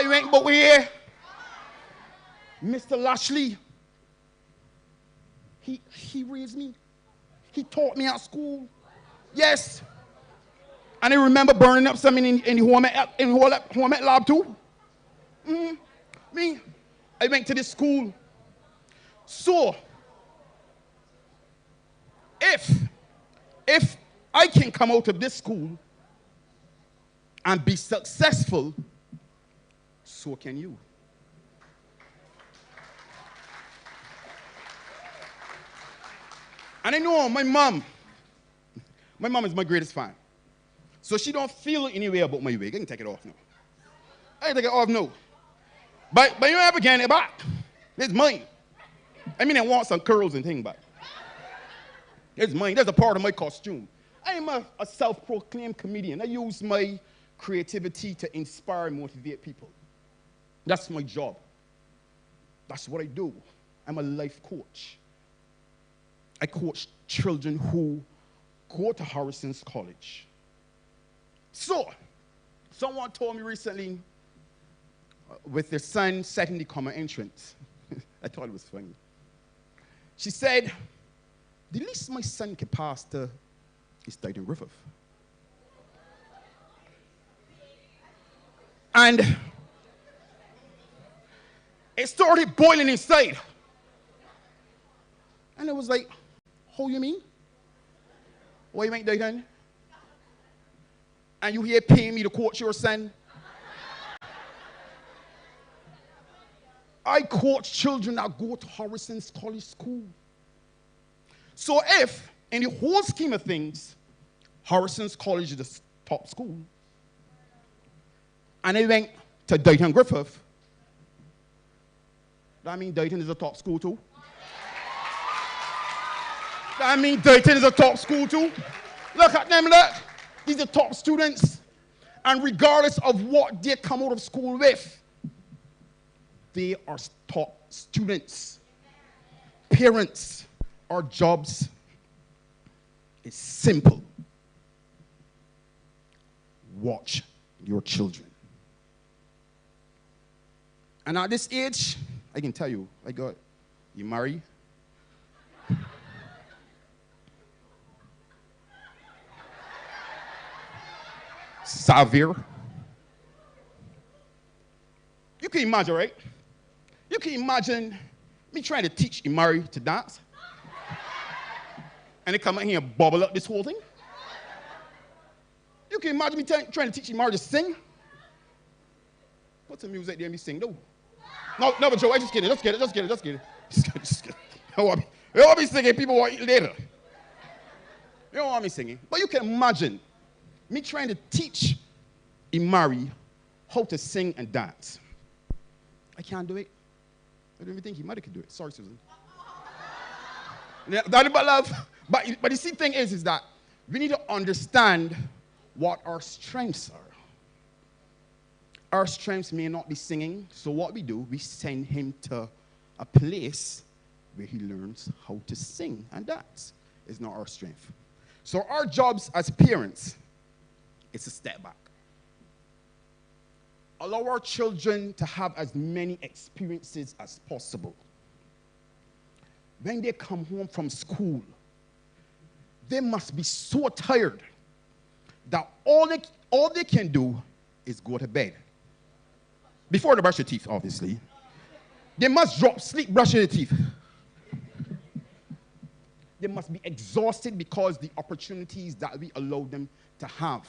I went but here. Mr. Lashley, he raised me. He taught me at school. Yes. And I remember burning up something in the home ec lab too. Me, I went to this school. So, if I can come out of this school and be successful, so can you. And I know my mom is my greatest fan. So she don't feel any way about my wig. I can take it off now. I can take it off now. But you ever get it back? It's mine. I mean, I want some curls and things, but it's mine. That's a part of my costume. I am a self-proclaimed comedian. I use my creativity to inspire and motivate people. That's my job. That's what I do. I'm a life coach. I coach children who go to Harrison's College. So, someone told me recently, with their son setting the common entrance, I thought it was funny. She said, the least my son can pass to is Deighton Griffith. And it started boiling inside. And it was like, how you mean? Why you ain't Deighton? And you here paying me to coach your son? I coach children that go to Harrison's College School. So if, in the whole scheme of things, Harrison's College is the top school, and I went to Deighton Griffith, that means Deighton is a top school too? That means Deighton is a top school too? Look at them, look. These are top students. And regardless of what they come out of school with, they are top students. Parents, our jobs is simple. Watch your children. And at this age, I can tell you, you marry. Severe. You can imagine, right? You can imagine me trying to teach Imari to dance. And they come out here and bubble up this whole thing. You can imagine me trying to teach Imari to sing. Put some music there and me sing, no. No, but Joe, I just get it. Just get it. You want me singing, people want it later. You don't want me singing. But you can imagine me trying to teach Imari how to sing and dance. I can't do it. I don't even think Imari can do it. Sorry, Susan. But the see thing is that we need to understand what our strengths are. Our strengths may not be singing, so what we do, we send him to a place where he learns how to sing and dance. It's not our strength. So our jobs as parents is to step back. Allow our children to have as many experiences as possible. When they come home from school, they must be so tired that all they can do is go to bed. Before they brush their teeth, obviously. They must drop sleep brushing their teeth. They must be exhausted because the opportunities that we allow them to have.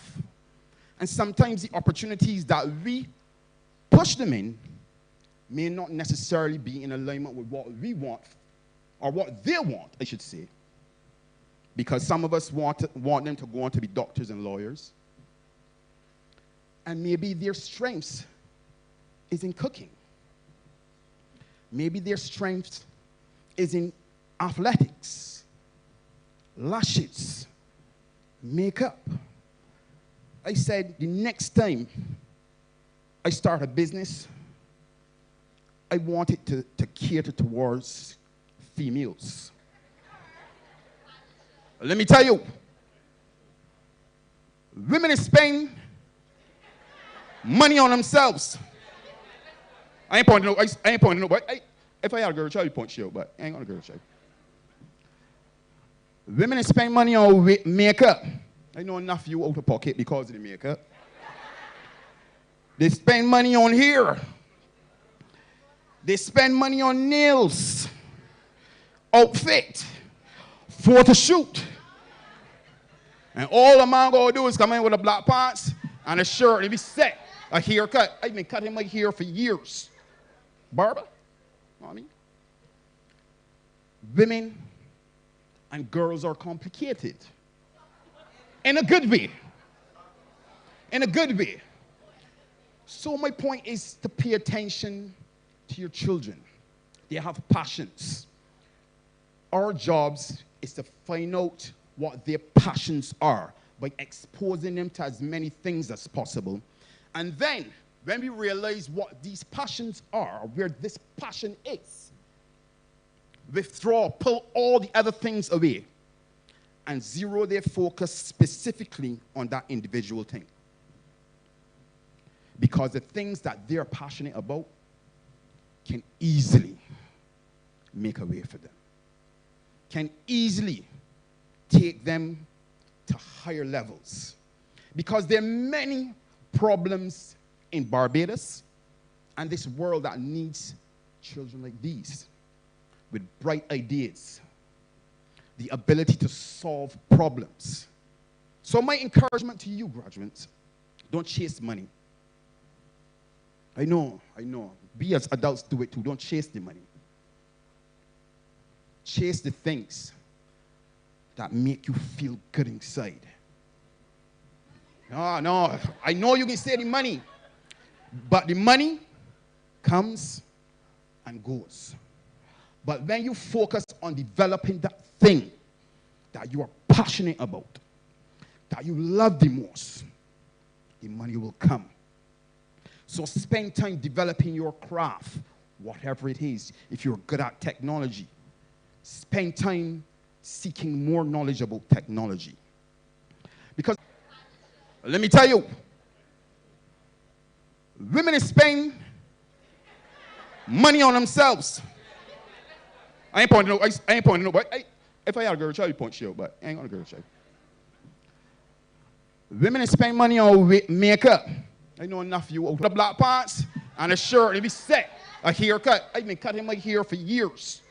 And sometimes the opportunities that we push them in may not necessarily be in alignment with what we want, or what they want, I should say. Because some of us want them to go on to be doctors and lawyers. And maybe their strengths is in cooking. Maybe their strength is in athletics, lashes, makeup. I said the next time I start a business, I want it to cater towards females. Let me tell you, women spend money on themselves. I ain't pointing no, I ain't pointing no, but if I had a girl child, I'd point she out, but I ain't got a girl child. Women spend money on makeup. I know enough of you out of pocket because of the makeup. They spend money on hair. They spend money on nails, outfit, photo shoot. And all a man gonna do is come in with a black pants and a shirt and be set. A haircut. I've been cutting my hair for years. Barber? You know what I mean? Women and girls are complicated. In a good way. In a good way. So my point is to pay attention to your children. They have passions. Our jobs is to find out what their passions are by exposing them to as many things as possible. And then, when we realize what these passions are, where this passion is, pull all the other things away, and zero their focus specifically on that individual thing. Because the things that they're passionate about can easily make a way for them. Can easily take them to higher levels. Because there are many problems in Barbados and this world that needs children like these with bright ideas, the ability to solve problems. So my encouragement to you, graduates, don't chase money. I know. We as adults do it too. Don't chase the money. Chase the things that make you feel good inside. No. I know you can say the money, but the money comes and goes. But when you focus on developing that thing that you are passionate about, that you love the most, the money will come. So spend time developing your craft, whatever it is. If you're good at technology, spend time seeking more knowledge about technology. Because, let me tell you, women spend money on themselves. I ain't pointing no, but if I had a girl child, I'd point she out, but I ain't got a girl child. Women spend money on makeup. I know enough of you out of the black pants and a shirt and be set. A haircut. I've been cutting my hair for years.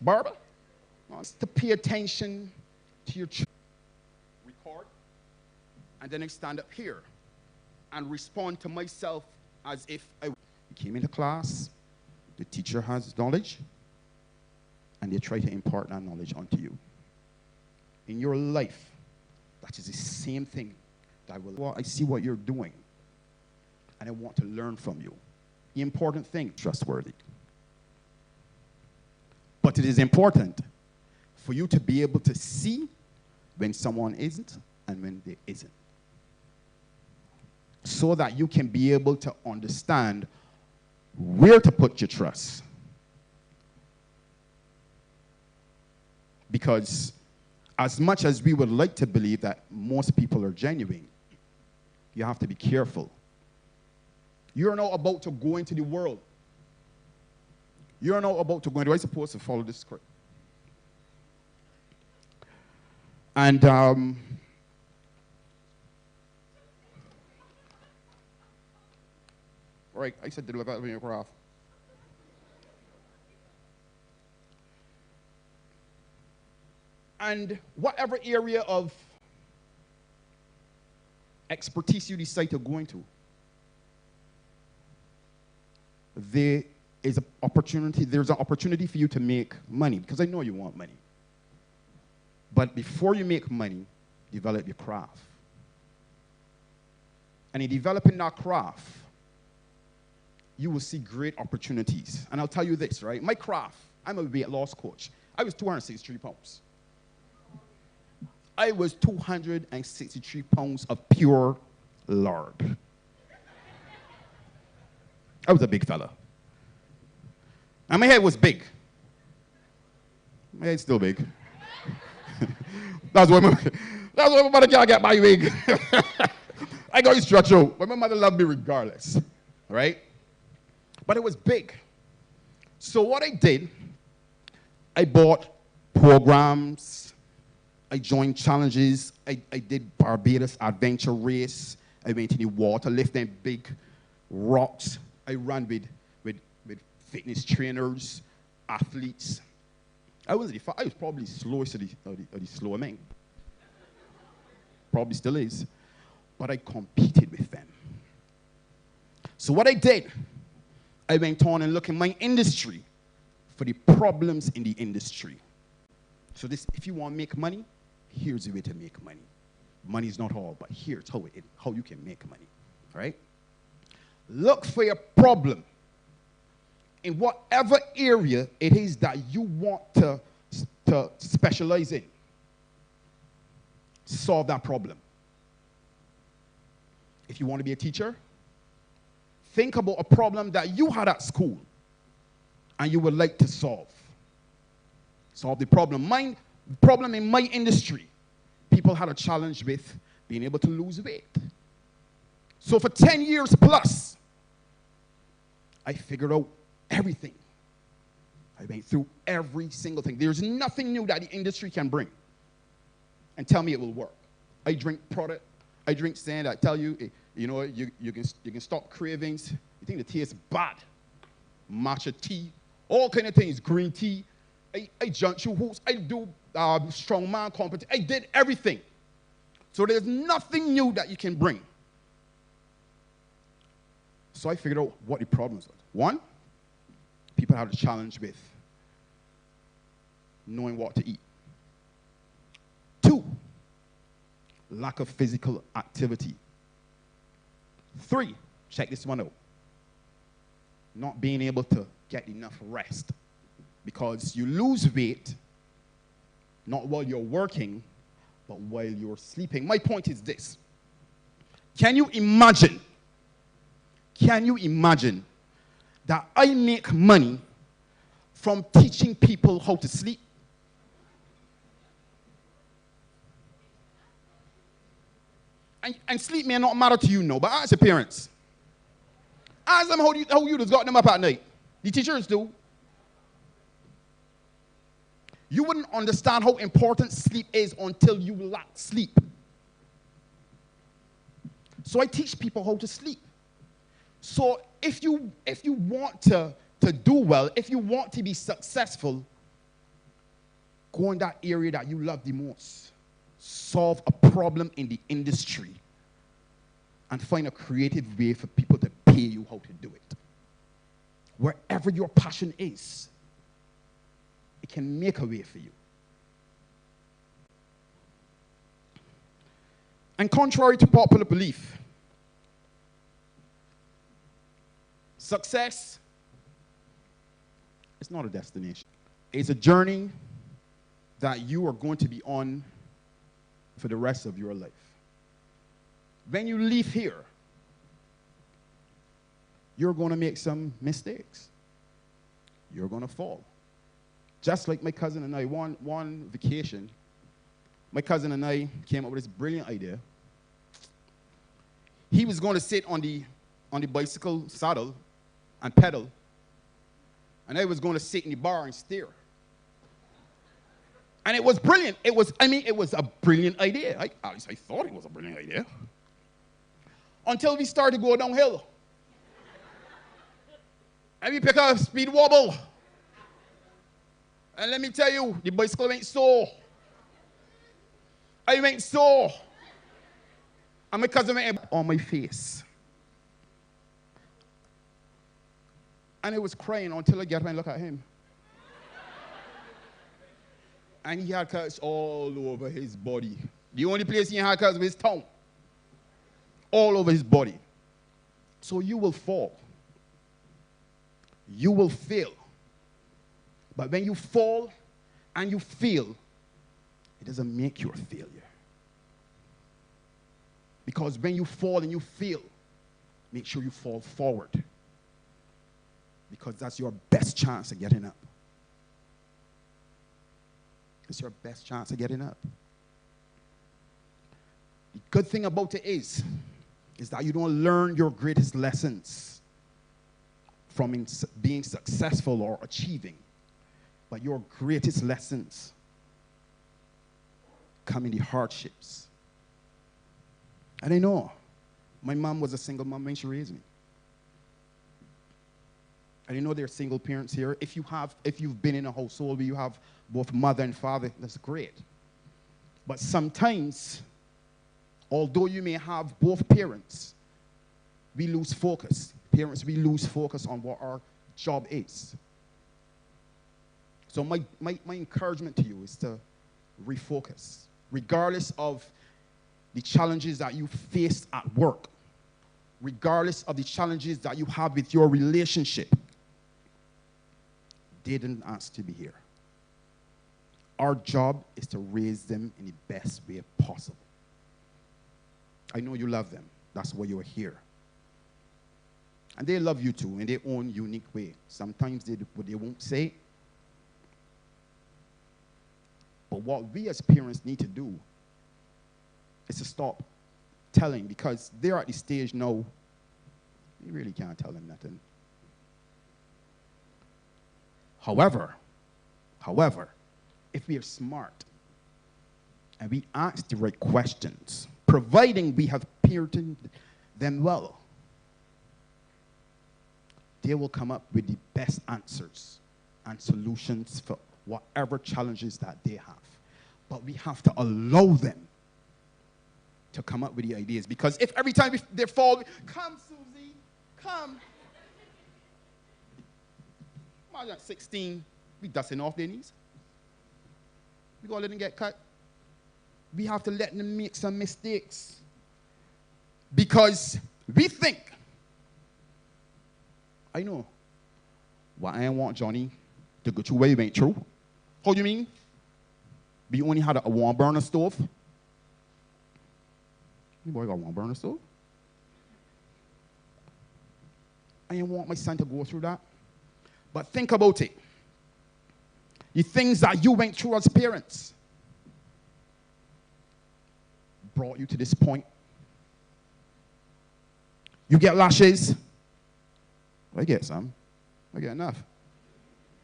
Barber? It's to pay attention to your children. Record. And then I stand up here and respond to myself as if I came into class, the teacher has knowledge, and they try to impart that knowledge onto you. In your life, that is the same thing. I see what you're doing, and I want to learn from you. The important thing, trustworthy. But it is important for you to be able to see when someone isn't and when there isn't. So that you can be able to understand where to put your trust. Because as much as we would like to believe that most people are genuine, you have to be careful. You're now about to go into the world. You're now about to go into, I'm supposed to follow this script. And right, I said develop your craft. And whatever area of expertise you decide to go into, there's an opportunity for you to make money, because I know you want money. But before you make money, develop your craft. And in developing that craft, you will see great opportunities. And I'll tell you this, right? My craft, I'm a weight loss coach. I was 263 pounds. I was 263 pounds of pure lard. I was a big fella. And my head was big. My head's still big. That's why my mother can't get my wig. I got to stretch out. But my mother loved me regardless. Right? But it was big. So what I did, I bought programs, I joined challenges, I did Barbados Adventure Race, I went in the water, lifting big rocks. I ran with fitness trainers, athletes. I was probably slowest of the slower men. Probably still is. But I competed with them. So what I did, I went on and looked in my industry for the problems in the industry. So this, if you want to make money, here's the way to make money. Money is not all, but here's how you can make money, right? Look for your problem in whatever area it is that you want to specialize in. Solve that problem. If you want to be a teacher, think about a problem that you had at school and you would like to solve. Solve the problem. My problem in my industry, people had a challenge with being able to lose weight. So for 10 years plus, I figured out everything. I went through every single thing. There's nothing new that the industry can bring and tell me it will work. I drink product. I drink sand. I tell you, you know, you can stop cravings. You think the tea is bad. Matcha tea, all kind of things, green tea. I jump through hoops. I do strongman competition. I did everything. So there's nothing new that you can bring. So I figured out what the problems were. One, people have a challenge with knowing what to eat. Two, lack of physical activity. Three, check this one out, not being able to get enough rest, because you lose weight not while you're working, but while you're sleeping. My point is this. Can you imagine that I make money from teaching people how to sleep? And sleep may not matter to you, no, but ask your parents. Ask them how you just got them up at night. The teachers do. You wouldn't understand how important sleep is until you lack sleep. So I teach people how to sleep. So if you want to do well, if you want to be successful, go in that area that you love the most. Solve a problem in the industry and find a creative way for people to pay you how to do it. Wherever your passion is, it can make a way for you. And contrary to popular belief, success is not a destination. It's a journey that you are going to be on for the rest of your life. When you leave here, you're going to make some mistakes. You're going to fall. Just like my cousin and I, one vacation, my cousin and I came up with this brilliant idea. He was going to sit on the bicycle saddle and pedal, and I was going to sit in the bar and steer. And it was brilliant. It was a brilliant idea. At least I thought it was a brilliant idea. Until we started to go downhill. And we pick up speed wobble. And let me tell you, the bicycle went sore. I went sore. And my cousin went on my face. And I was crying until I get up and look at him. And he had cuts all over his body. The only place he had cuts was his tongue. All over his body. So you will fall. You will fail. But when you fall and you fail, it doesn't make you a failure. Because when you fall and you fail, make sure you fall forward. Because that's your best chance of getting up. It's your best chance of getting up. The good thing about it is that you don't learn your greatest lessons from being successful or achieving. But your greatest lessons come in the hardships. And I know my mom was a single mom when she raised me. And you know there are single parents here. If you've been in a household where you have both mother and father, that's great. But sometimes, although you may have both parents, we lose focus. Parents, we lose focus on what our job is. So my encouragement to you is to refocus. Regardless of the challenges that you face at work, regardless of the challenges that you have with your relationship, they didn't ask to be here. Our job is to raise them in the best way possible. I know you love them. That's why you're here. And they love you too in their own unique way. Sometimes they won't say it. But what we as parents need to do is to stop telling, because they're at the stage now, you really can't tell them nothing. However, if we are smart and we ask the right questions, providing we have parented them well, they will come up with the best answers and solutions for whatever challenges that they have. But we have to allow them to come up with the ideas, because if every time they fall, come Susie, come. Imagine at 16, we dusting off their knees. We gonna let them get cut. We have to let them make some mistakes, because we think, I know, well, I want Johnny to go through where he went through. How do you mean? We only had a one burner stove. You boy got one burner stove? I didn't want my son to go through that. But think about it. The things that you went through as parents brought you to this point. You get lashes. I get some. I get enough.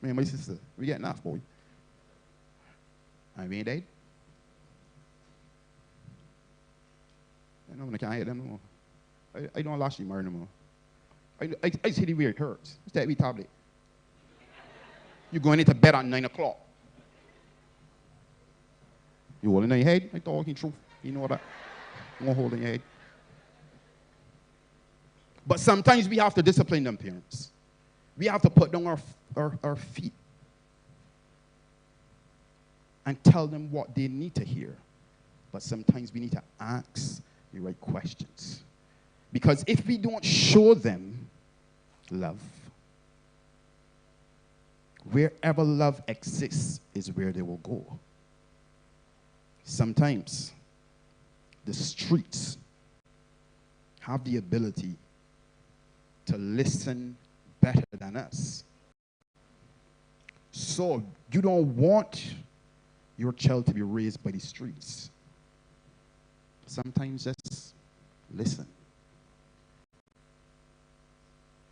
Me and my sister, we get enough, boy. I mean, they. I can't hit them no more. I don't lash you more no more. I see the way it hurts. It's that wee tablet. You're going into bed at 9 o'clock. You holding in your head? I talking truth. You know that. You won't hold in your head. But sometimes we have to discipline them, parents. We have to put down our feet and tell them what they need to hear. But sometimes we need to ask the right questions. Because if we don't show them love, wherever love exists is where they will go. Sometimes the streets have the ability to listen better than us. So you don't want your child to be raised by the streets. Sometimes just listen.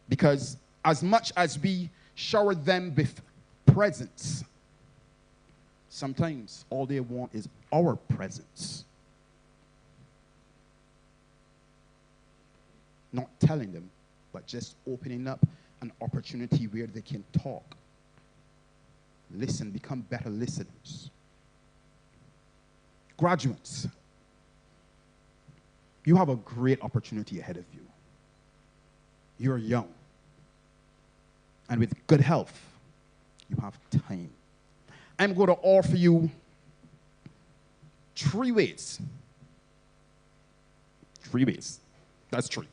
Because as much as we shower them with presents, sometimes all they want is our presence. Not telling them, but just opening up an opportunity where they can talk. Listen, become better listeners. Graduates, you have a great opportunity ahead of you. You're young. And with good health, you have time. I'm going to offer you 3 ways. 3 ways. That's 3.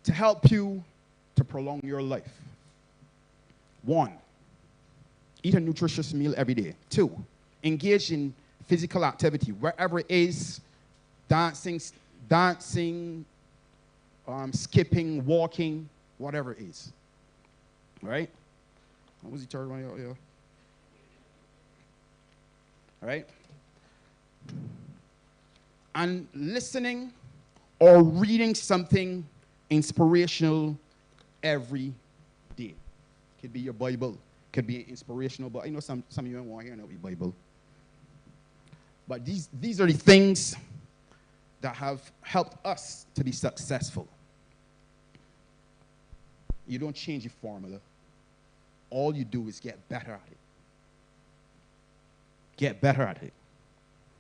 To help you to prolong your life. 1, eat a nutritious meal every day. 2, engage in physical activity, wherever it is, dancing, skipping, walking, whatever it is. Right? What was the third one? Yeah. All right? And listening or reading something inspirational every day. Could be your Bible, could be inspirational, but I know some of you don't want to hear no Bible. But these are the things that have helped us to be successful. You don't change your formula. All you do is get better at it. Get better at it.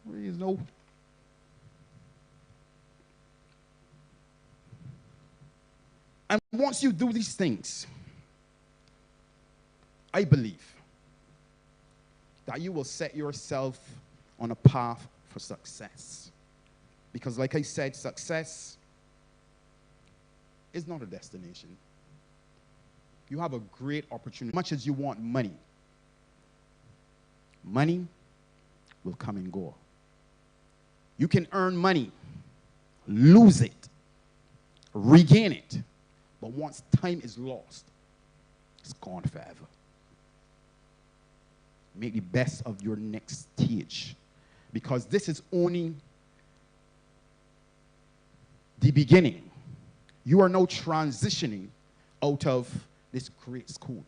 There is no. And once you do these things, I believe that you will set yourself on a path for success. Because like I said, success is not a destination. You have a great opportunity. As much as you want money, money will come and go. You can earn money, lose it, regain it. But once time is lost, it's gone forever. Make the best of your next stage. Because this is only the beginning. You are now transitioning out of this great school.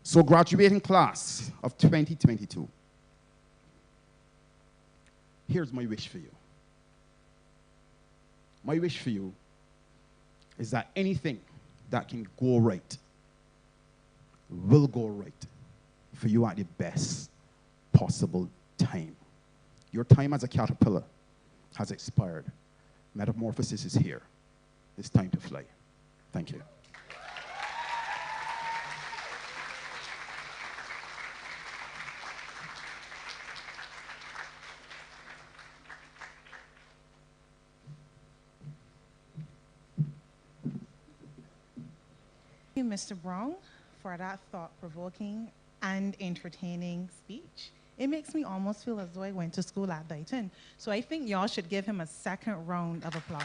So graduating class of 2022, here's my wish for you. My wish for you is that anything that can go right will go right for you at the best possible time. Your time as a caterpillar has expired. Metamorphosis is here. It's time to fly. Thank you. Thank you, Mr. Brown, for that thought-provoking and entertaining speech. It makes me almost feel as though I went to school at Deighton. So I think y'all should give him a second round of applause.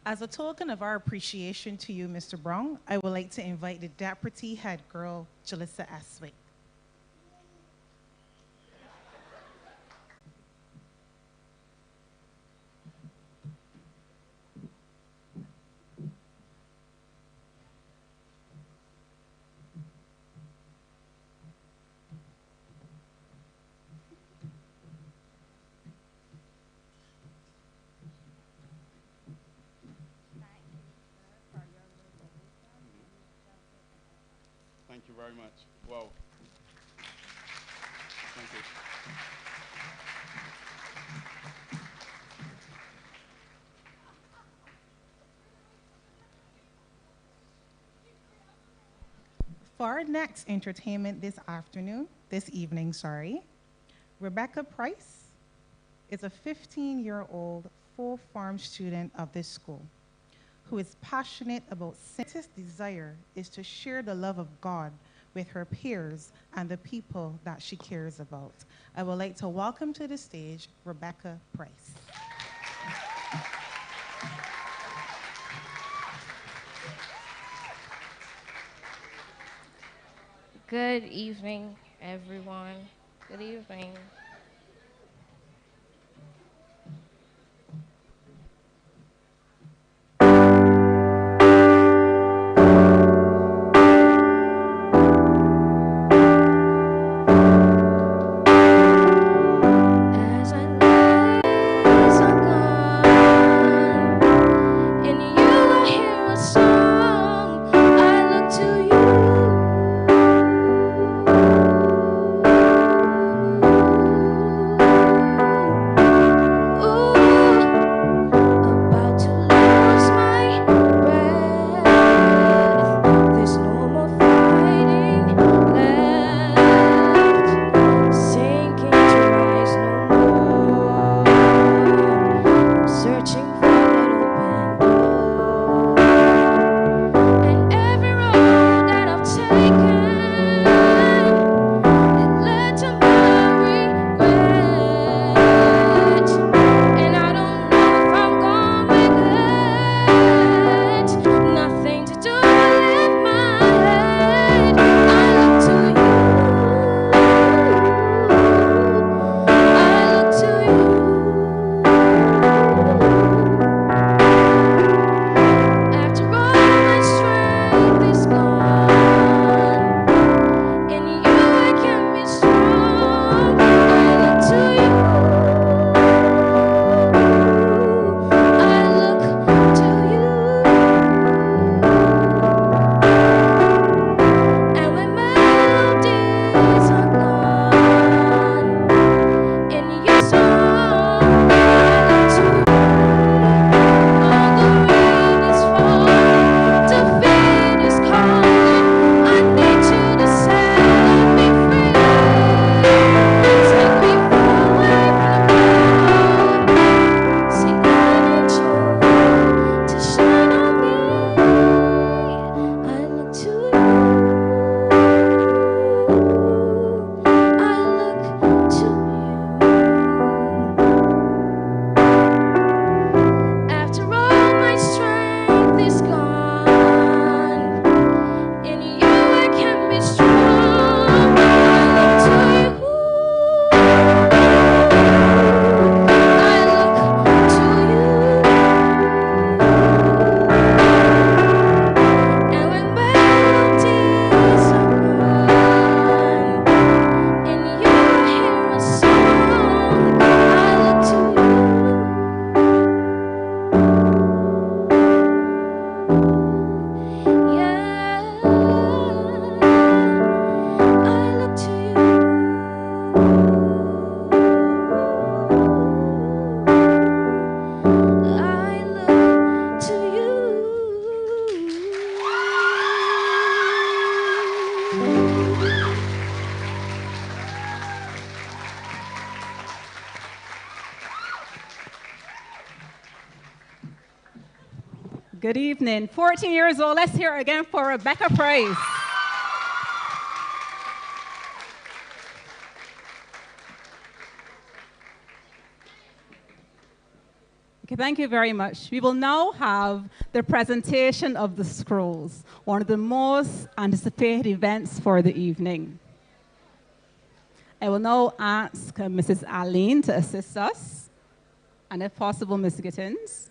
As a token of our appreciation to you, Mr. Brown, I would like to invite the Deputy Head Girl, Jalissa Aswick. Thank you very much. Wow. Thank you. For our next entertainment this evening, Rebecca Price is a 15-year-old full-farm student of this school who is passionate about sin. His desire is to share the love of God with her peers and the people that she cares about. I would like to welcome to the stage Rebecca Price. Good evening, everyone. Good evening. You Good evening. 14 years old. Let's hear it again for Rebecca Price. Okay, thank you very much. We will now have the presentation of the scrolls, one of the most anticipated events for the evening. I will now ask Mrs. Aline to assist us, and if possible, Ms. Gittins.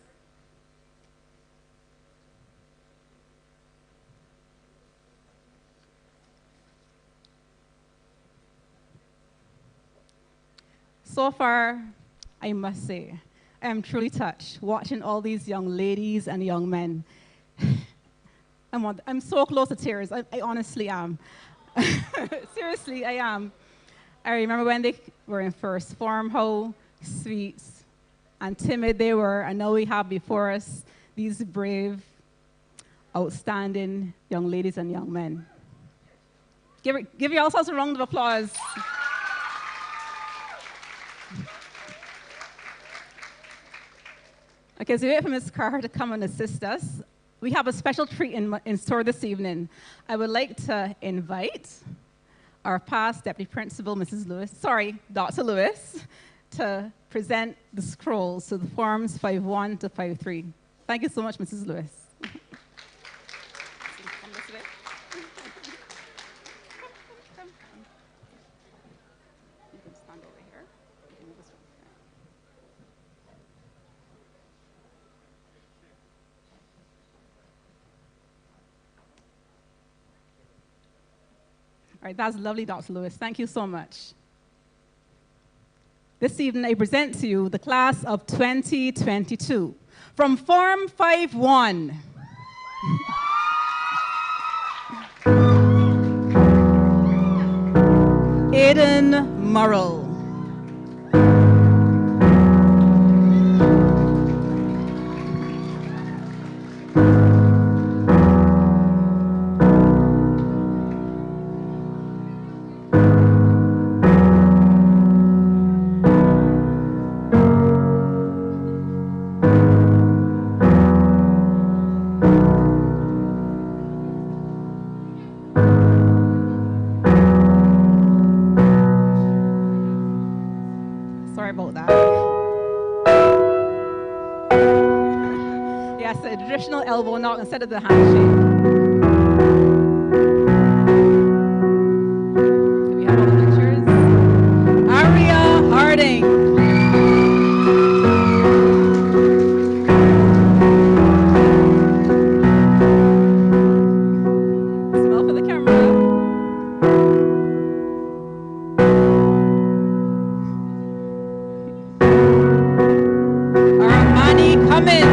So far, I must say, I am truly touched watching all these young ladies and young men. I'm so close to tears. I honestly am. Seriously, I am. I remember when they were in first form, how sweet and timid they were, and now we have before us these brave, outstanding young ladies and young men. Give yourselves a round of applause. Okay, so we wait for Ms. Carr to come and assist us. We have a special treat in store this evening. I would like to invite our past Deputy Principal, Dr. Lewis, to present the scrolls, so the forms 5-1 to 5-3. Thank you so much, Mrs. Lewis. All right, that's lovely, Dr. Lewis. Thank you so much. This evening, I present to you the class of 2022 from Form 5-1. Aiden Murrell. Elbow knock instead of the handshake. Do we have all the pictures? Aria Harding. Smile for the camera. Armani Cummins.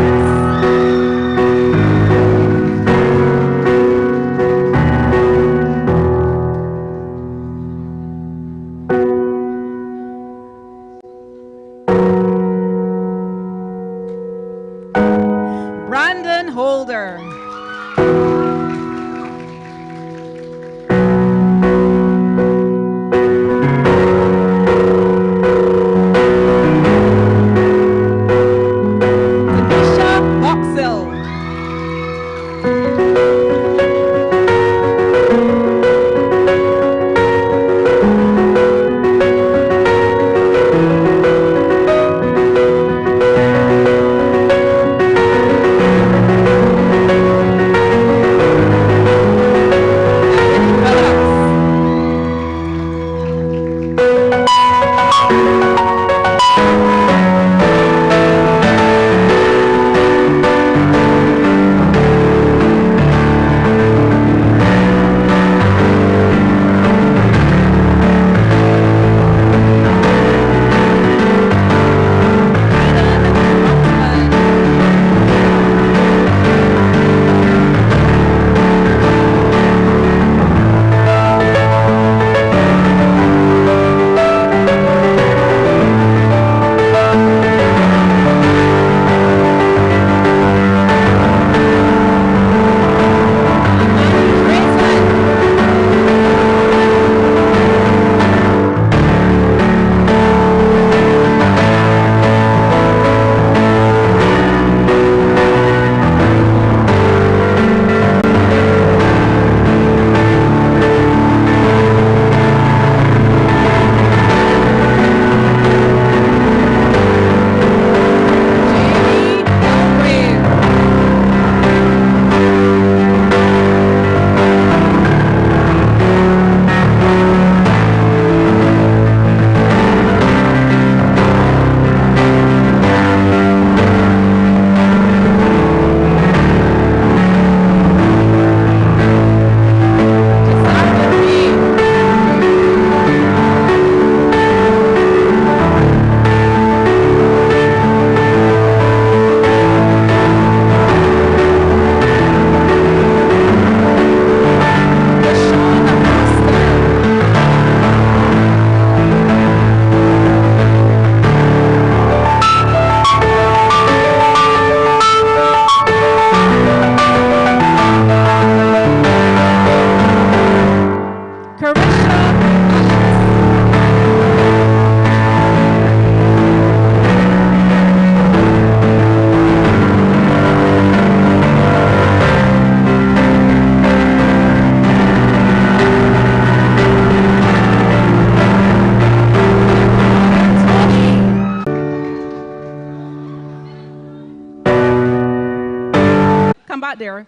back there.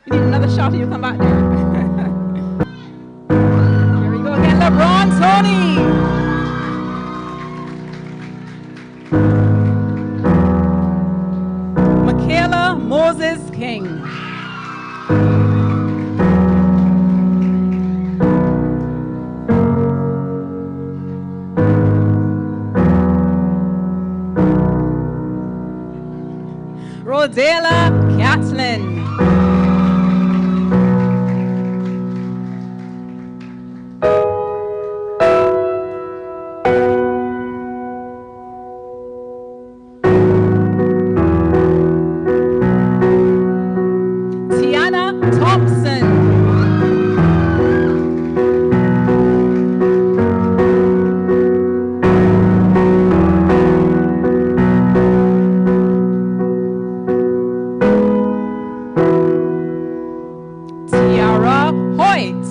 You need another shot and you come back there. Here we go again, LeBron Tony. Michaela Moses King. Rodela Catlin. Tiana Thompson. Tiara Hoyt.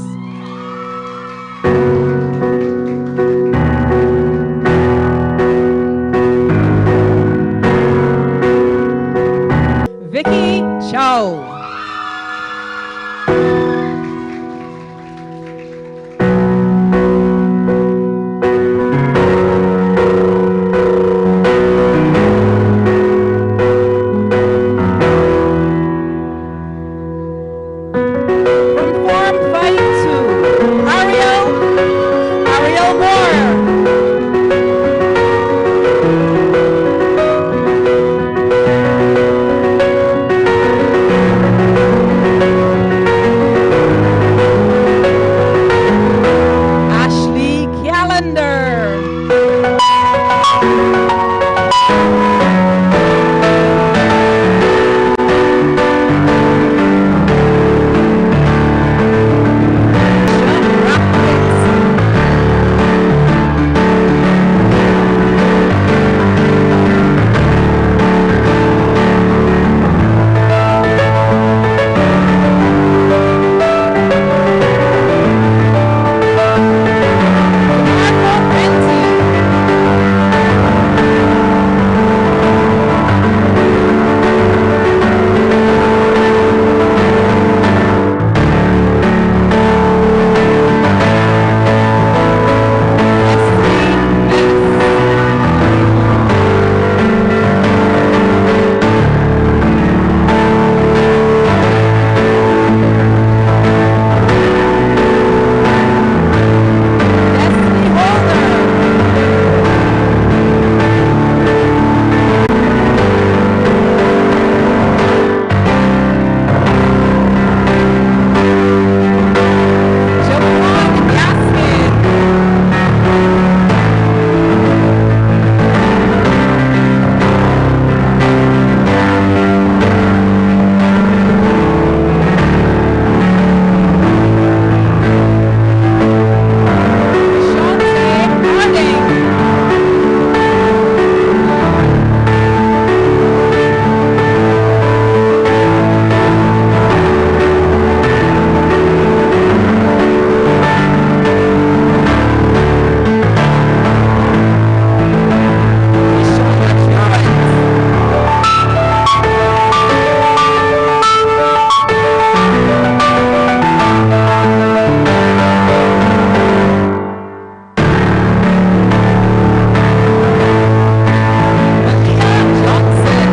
Vicky Chow. From Form 5-2, Ariel Moore. Ashley Callender. Destiny Holder. Javon Yasmin. Shante Harding. Shana Curran. Malia Johnson.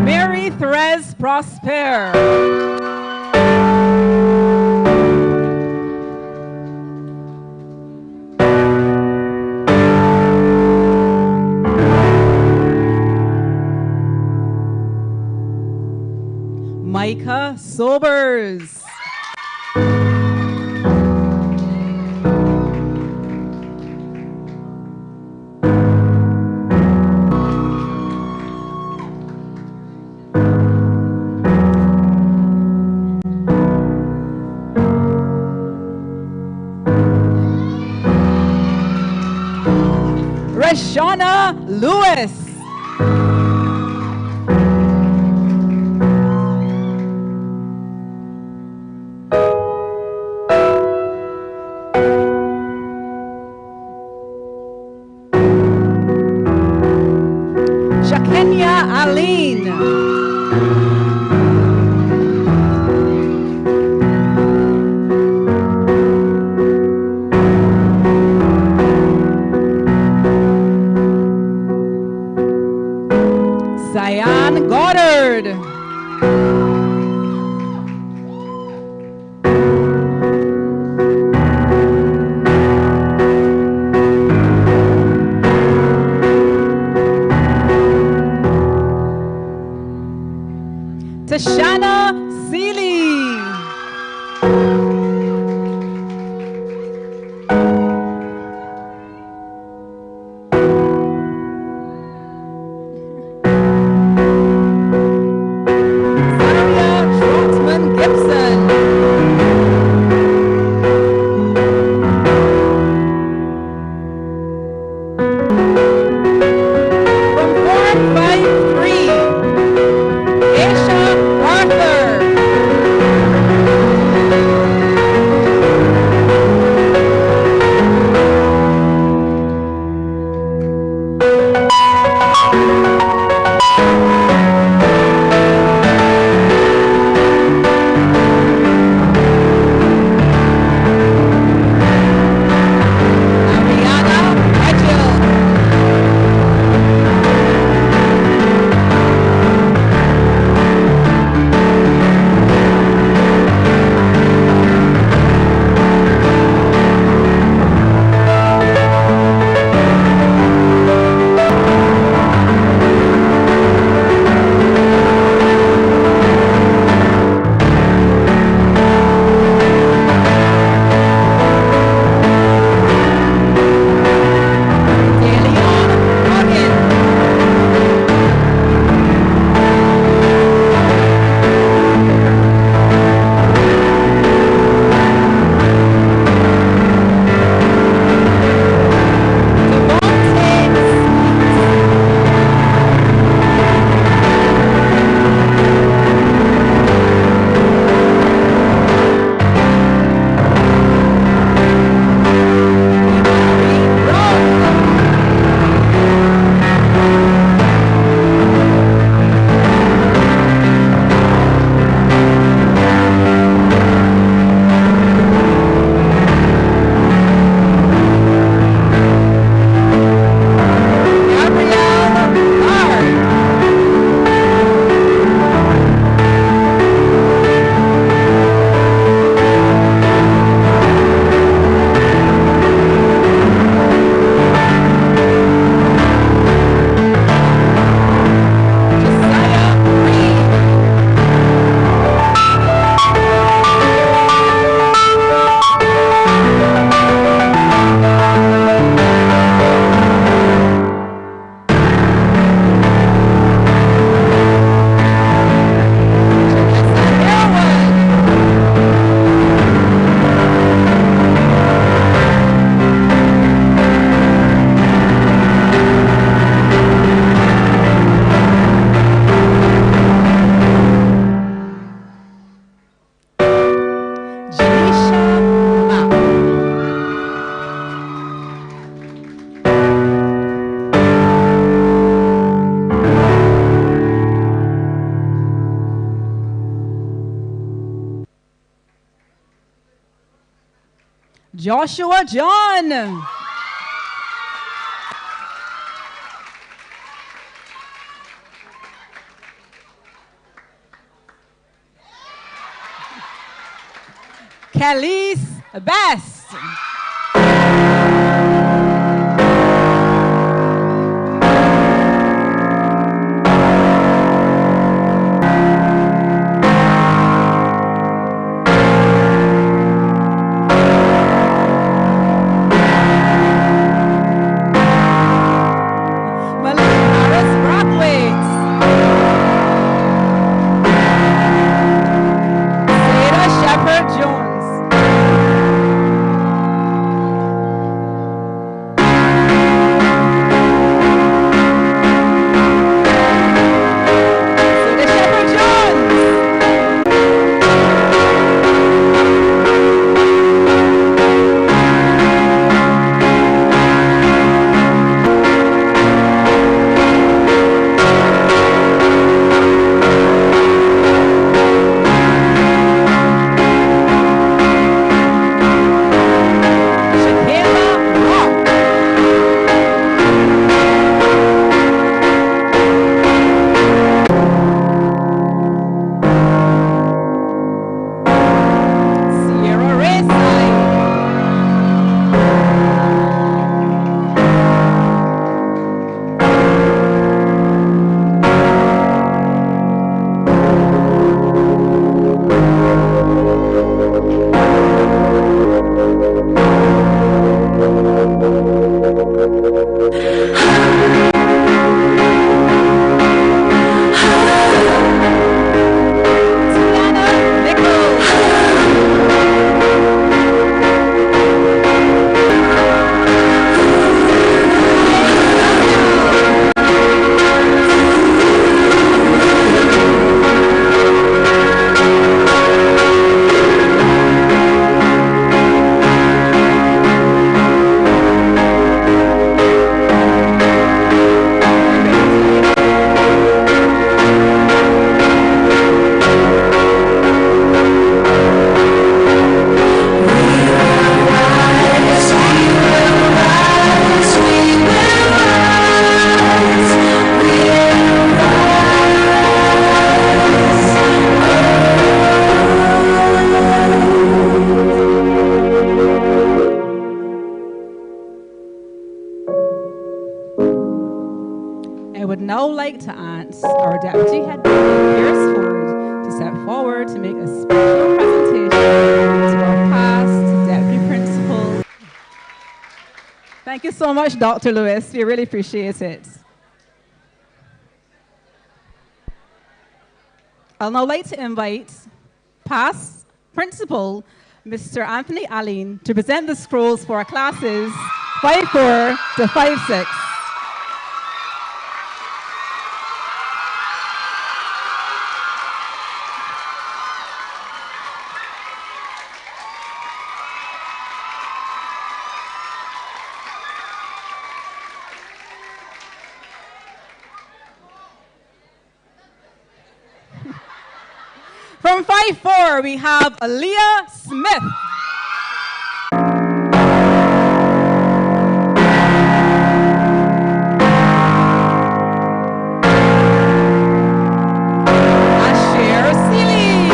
Mary Therese Prosper. Micah Sobers. Rashana Lewis. Shakenya Aline. Cyan Goddard. Tashana Seeley. Joshua John. Khalees Best. Jones. I would now like to ask our Deputy Head Beresford to step forward to make a special presentation to our past Deputy Principal. Thank you so much, Dr. Lewis. We really appreciate it. I'll now like to invite past Principal, Mr. Anthony Allen, to present the scrolls for our classes 5-4 to 5-6. From 5-4, we have Aaliyah Smith. Asher Seeley.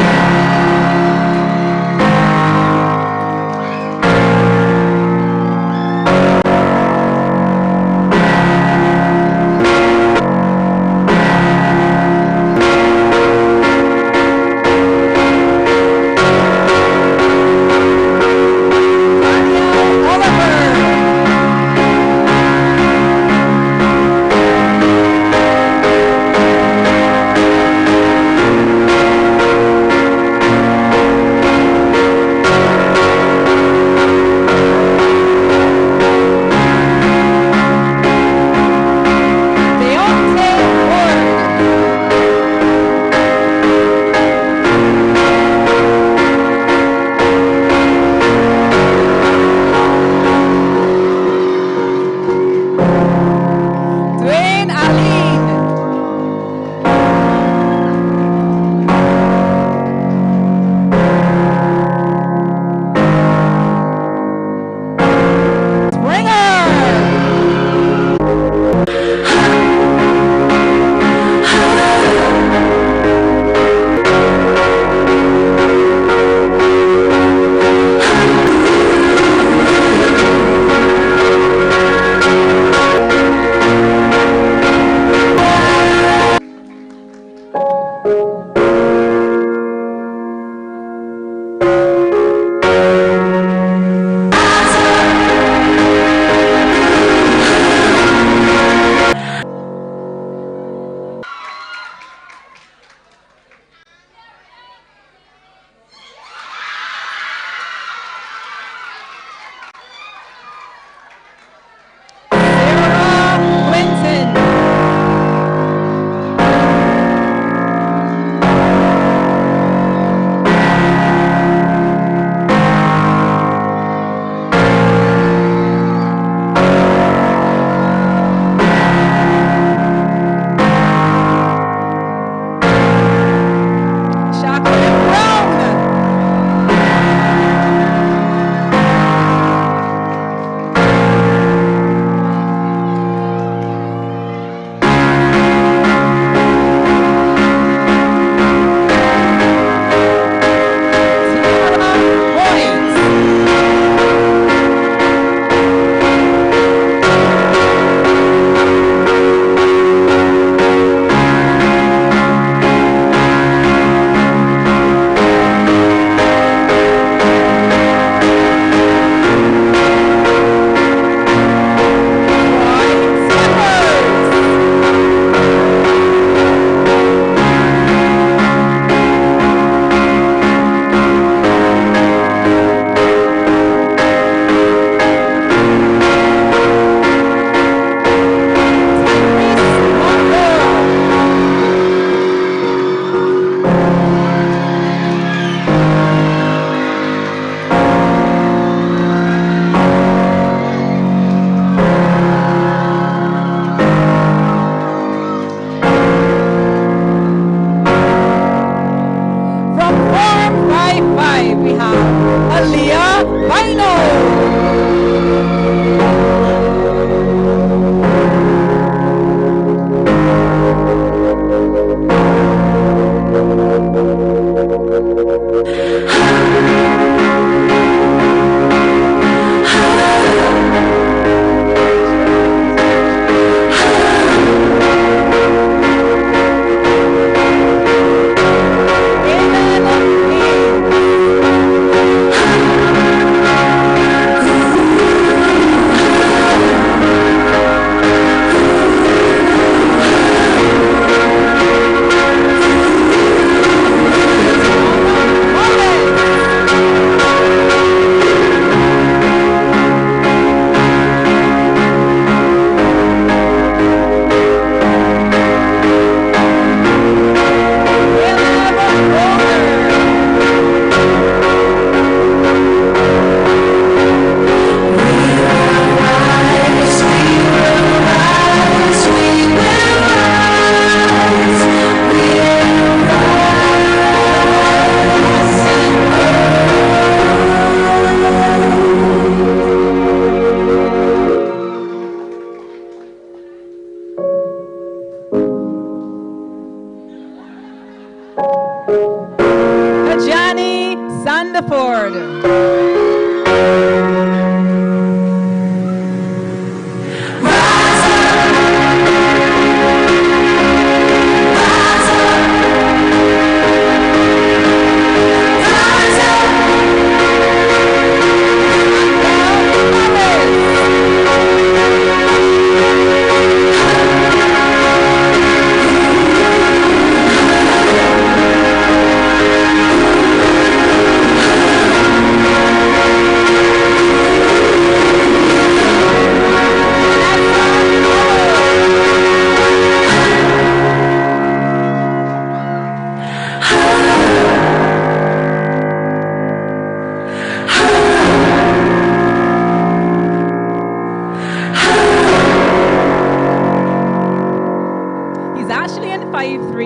Johnny Sandiford.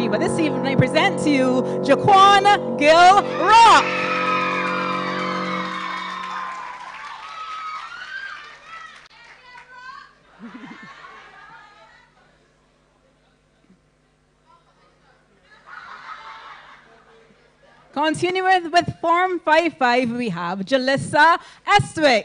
But this evening I present to you Jaquan Gil Rock. Continuing with Form 5-5, we have Jalissa Estwick.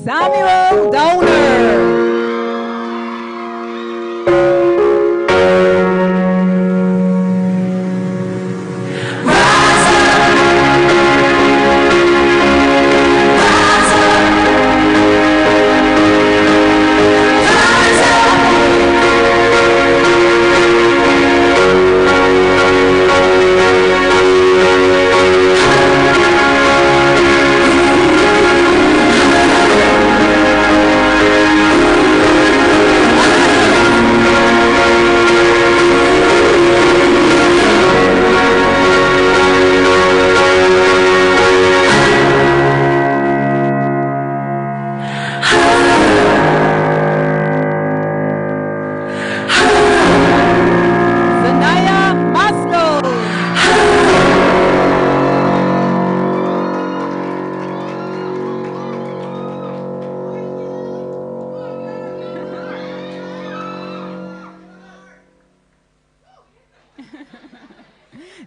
Samuel Downer.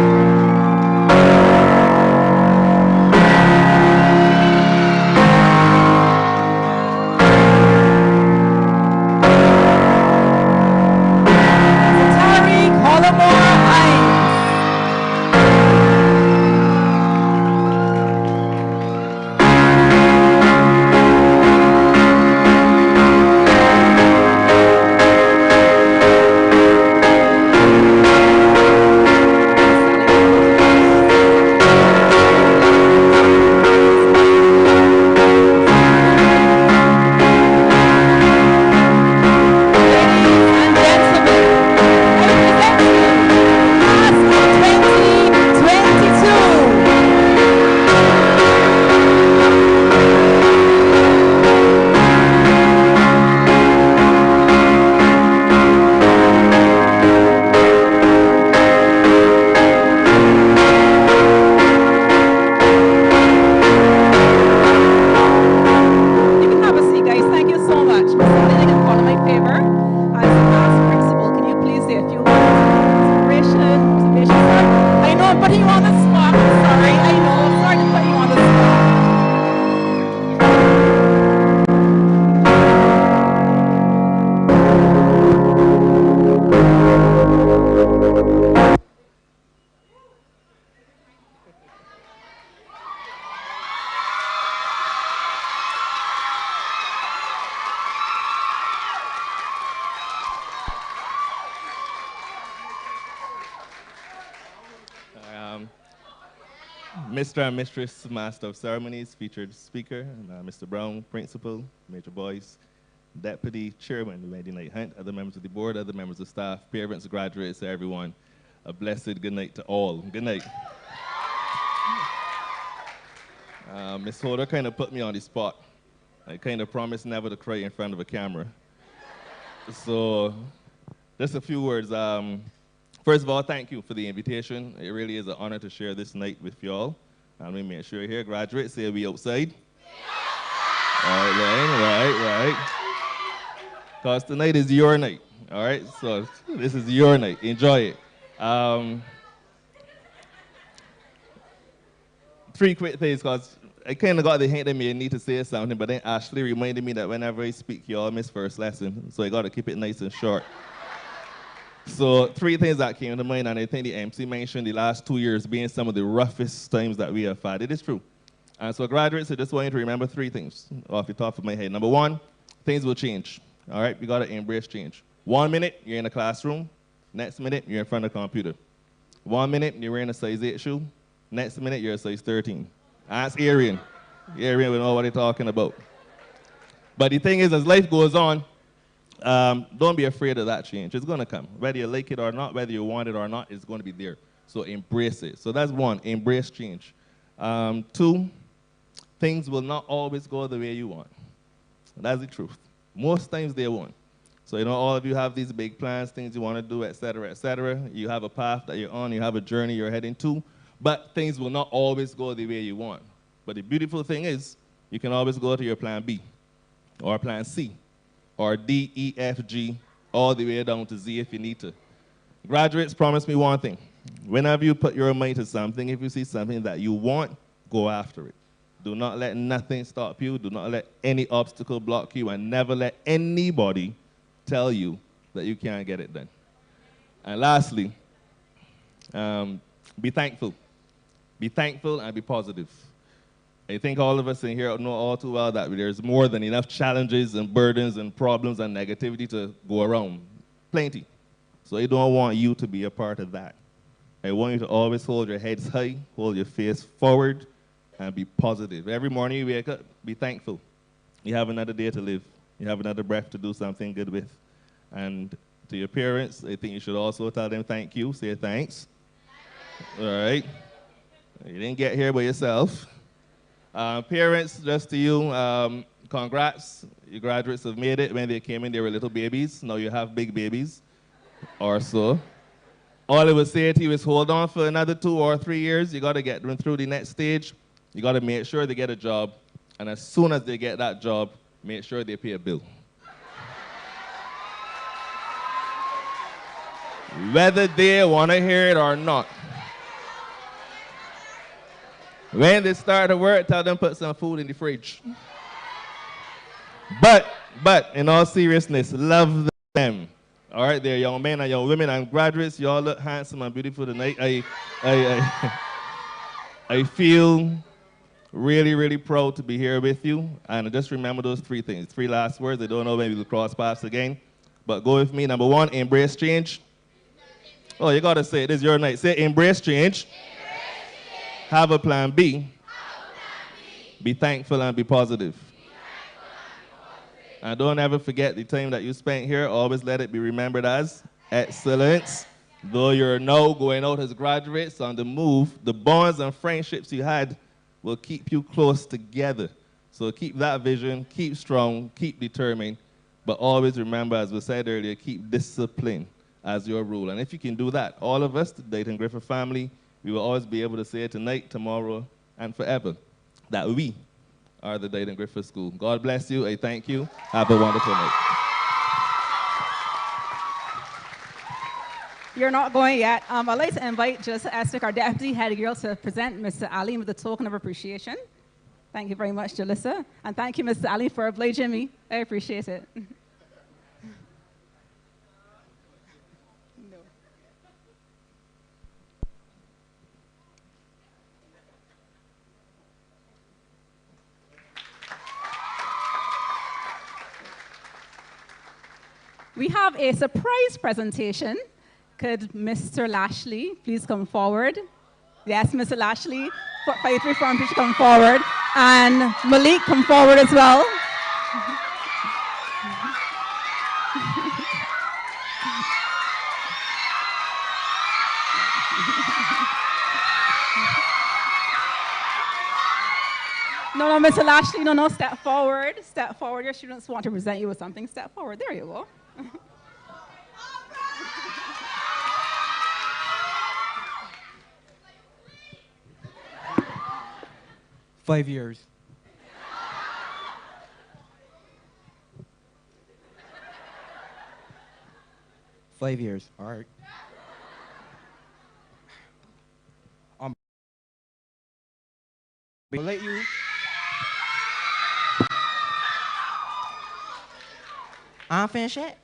you. Mr. and Mistress Master of Ceremonies, featured speaker, Mr. Brown, Principal, Major Boyce, Deputy Chairman, Lady Knight Hunt, other members of the board, other members of staff, parents, graduates, everyone. A blessed good night to all. Good night. Miss Holder kind of put me on the spot. I kind of promised never to cry in front of a camera. So, just a few words. First of all, thank you for the invitation. It really is an honor to share this night with y'all. Let me make sure here, graduates, say we outside. Right. Because tonight is your night, all right? So this is your night. Enjoy it. Three quick things, because I kind of got the hint that me need to say something, but then Ashley reminded me that whenever I speak, you all miss first lesson, so I got to keep it nice and short. So three things that came to mind, and I think the MC mentioned the last 2 years being some of the roughest times that we have had. It is true. And so graduates, I just want you to remember three things off the top of my head. Number one, things will change. All right, we got to embrace change. 1 minute, you're in a classroom. Next minute, you're in front of a computer. 1 minute, you're wearing a size 8 shoe. Next minute, you're a size 13. Ask Arian. Arian will know what he's talking about. But the thing is, as life goes on, don't be afraid of that change. It's going to come. Whether you like it or not, whether you want it or not, it's going to be there. So embrace it. So that's one, embrace change. Two, things will not always go the way you want. That's the truth. Most times they won't. So, you know, all of you have these big plans, things you want to do, et cetera, et cetera. You have a path that you're on, you have a journey you're heading to, but things will not always go the way you want. But the beautiful thing is, you can always go to your plan B, or plan C, or D, E, F, G, all the way down to Z if you need to. Graduates, promise me one thing. Whenever you put your mind to something, if you see something that you want, go after it. Do not let nothing stop you. Do not let any obstacle block you, and never let anybody tell you that you can't get it done. And lastly, be thankful. Be thankful and be positive. I think all of us in here know all too well that there's more than enough challenges and burdens and problems and negativity to go around. Plenty. So I don't want you to be a part of that. I want you to always hold your heads high, hold your face forward, and be positive. Every morning you wake up, be thankful. You have another day to live. You have another breath to do something good with. And to your parents, I think you should also tell them thank you. Say thanks. All right. You didn't get here by yourself. Parents, just to you, congrats. Your graduates have made it. When they came in, they were little babies. Now you have big babies, or so. All I would say to you is hold on for another 2 or 3 years. You got to get them through the next stage. You got to make sure they get a job. And as soon as they get that job, make sure they pay a bill. Whether they want to hear it or not. When they start to work, tell them put some food in the fridge. But in all seriousness, love them. All right, they're young men and young women and graduates. You all look handsome and beautiful tonight. I feel really, really proud to be here with you. And just remember those three things. 3 last words. I don't know, maybe we'll cross paths again. But go with me. Number one, embrace change. Oh, you got to say it. This is your night. Say embrace change. Have a plan B. Be thankful and be positive. And don't ever forget the time that you spent here. Always let it be remembered as excellence. Though you're now going out as graduates on the move, the bonds and friendships you had will keep you close together. So keep that vision, keep strong, keep determined, but always remember, as we said earlier, keep discipline as your rule. And if you can do that, all of us, the Deighton Griffith family, we will always be able to say tonight, tomorrow, and forever that we are the Deighton Griffith School. God bless you. I thank you. Have a wonderful night. You're not going yet. I'd like to invite Jalissa Estic, our deputy head girl, to present Mr. Ali with a token of appreciation. Thank you very much, Jalissa. And thank you, Mr. Ali, for obliging me. I appreciate it. We have a surprise presentation. Could Mr. Lashley please come forward? Yes, Mr. Lashley, 53 form teacher come forward. And Malik, come forward as well. No, Mr. Lashley, no, step forward. Step forward. Your students want to present you with something. Step forward. There you go. 5 years. All right. I'll let you. I'm finished yet.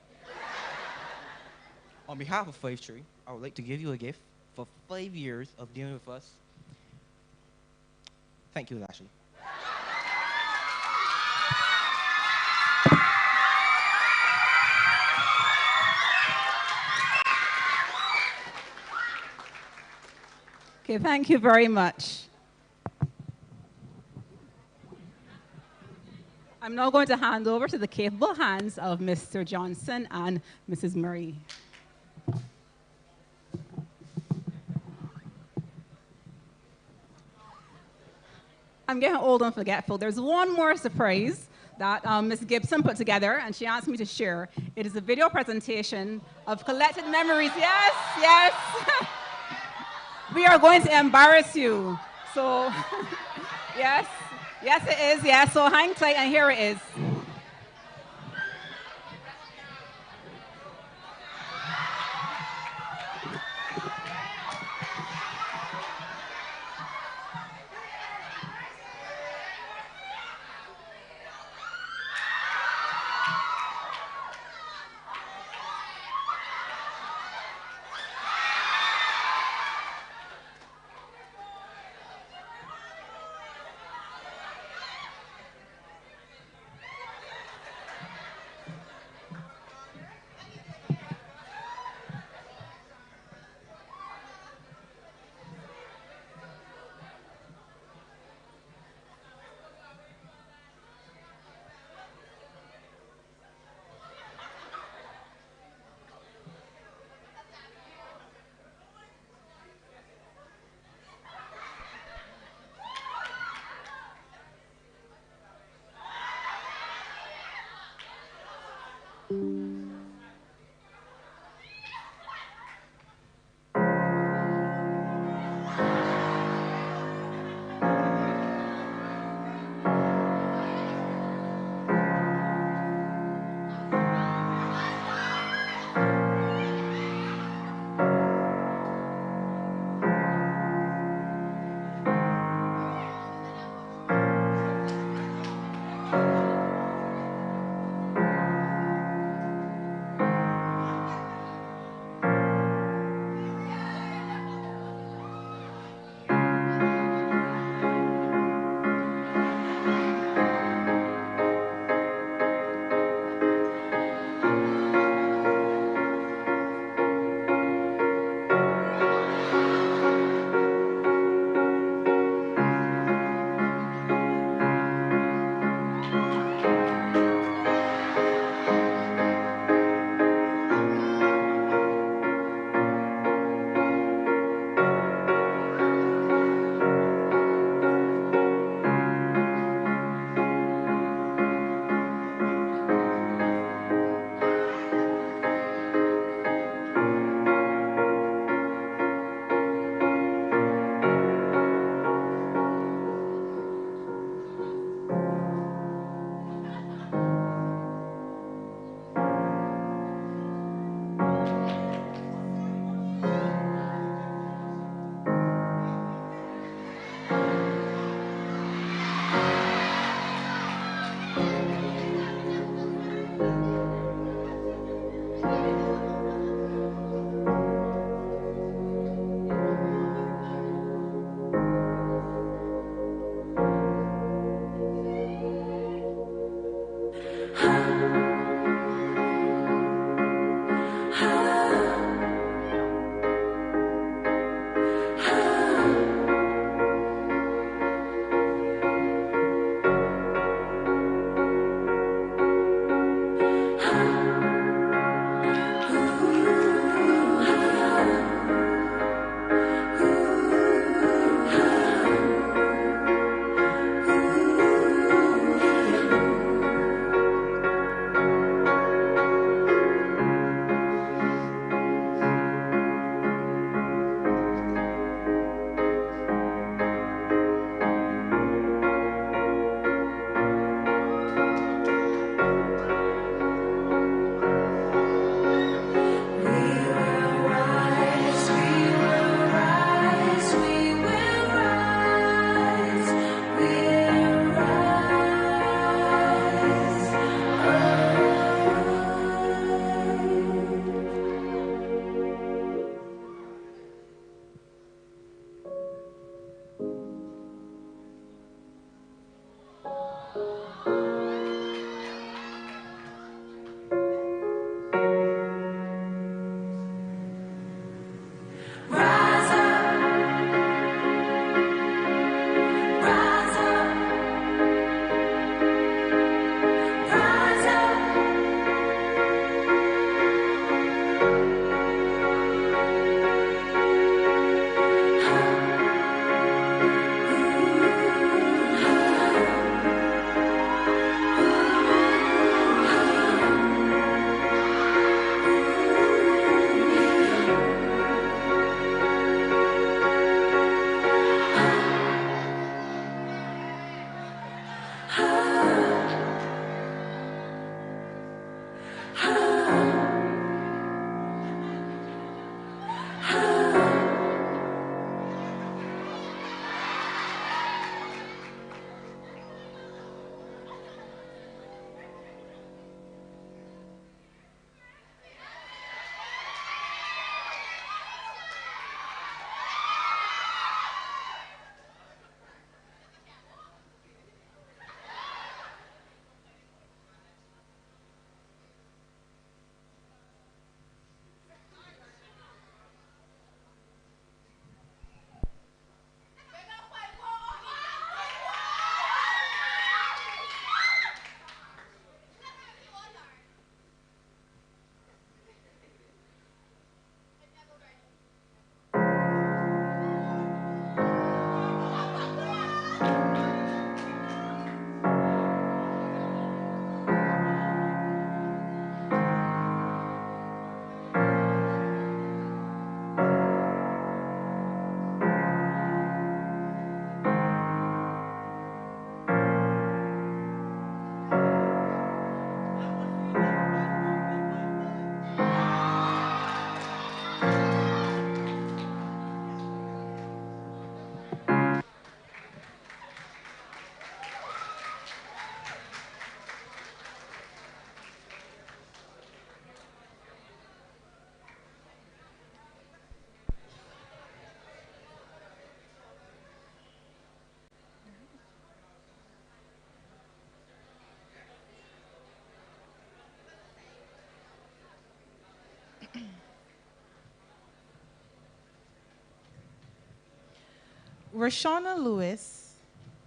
On behalf of Faith Tree, I would like to give you a gift for 5 years of dealing with us. Thank you, Lashley. Okay, thank you very much. I'm now going to hand over to the capable hands of Mr. Johnson and Mrs. Murray. I'm getting old and forgetful. There's one more surprise that Ms. Gibson put together, and she asked me to share. It is a video presentation of collected memories. Yes, yes. We are going to embarrass you. So, yes, yes it is, yes. So hang tight, and here it is. Rashona Lewis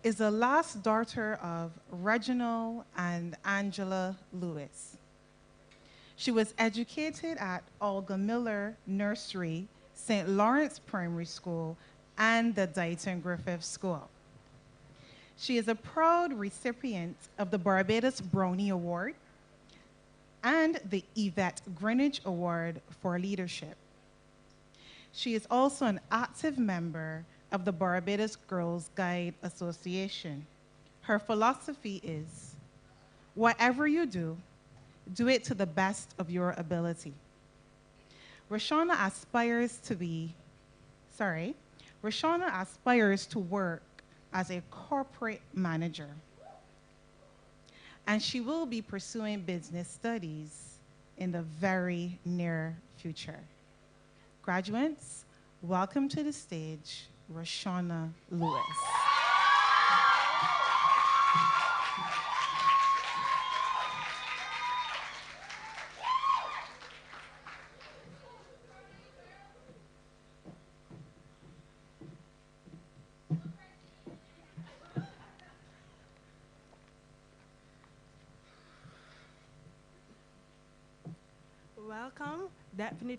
is the last daughter of Reginald and Angela Lewis. She was educated at Olga Miller Nursery, St. Lawrence Primary School, and the Deighton Griffith School. She is a proud recipient of the Barbados Brownie Award and the Yvette Greenwich Award for Leadership. She is also an active member of the Barbados Girls Guide Association. Her philosophy is, whatever you do it to the best of your ability. Rashona aspires to work as a corporate manager, and she will be pursuing business studies in the very near future. Graduates, welcome to the stage, Rashona Lewis. Welcome, Deputy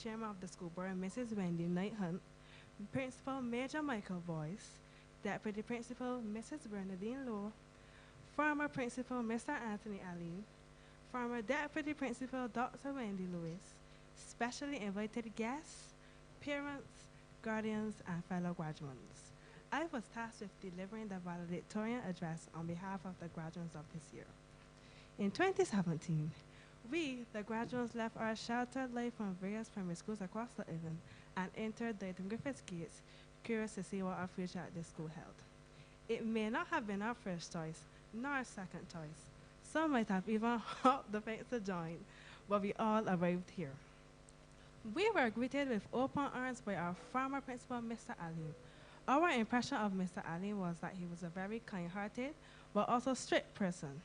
Chairman of the School Board, Mrs. Wendy Knight Hunt, Principal Major Michael Boyce, Deputy Principal Mrs. Bernadine Lowe, former Principal Mr. Anthony Ali, former Deputy Principal Dr. Wendy Lewis, specially invited guests, parents, guardians, and fellow graduates. I was tasked with delivering the valedictorian address on behalf of the graduates of this year. In 2017, we, the graduates, left our sheltered life from various primary schools across the island and entered Deighton Griffith's gates, curious to see what our future at this school held. It may not have been our first choice, nor our second choice. Some might have even hopped the fence to join, but we all arrived here. We were greeted with open arms by our former principal, Mr. Ali. Our impression of Mr. Ali was that he was a very kind-hearted, but also strict person.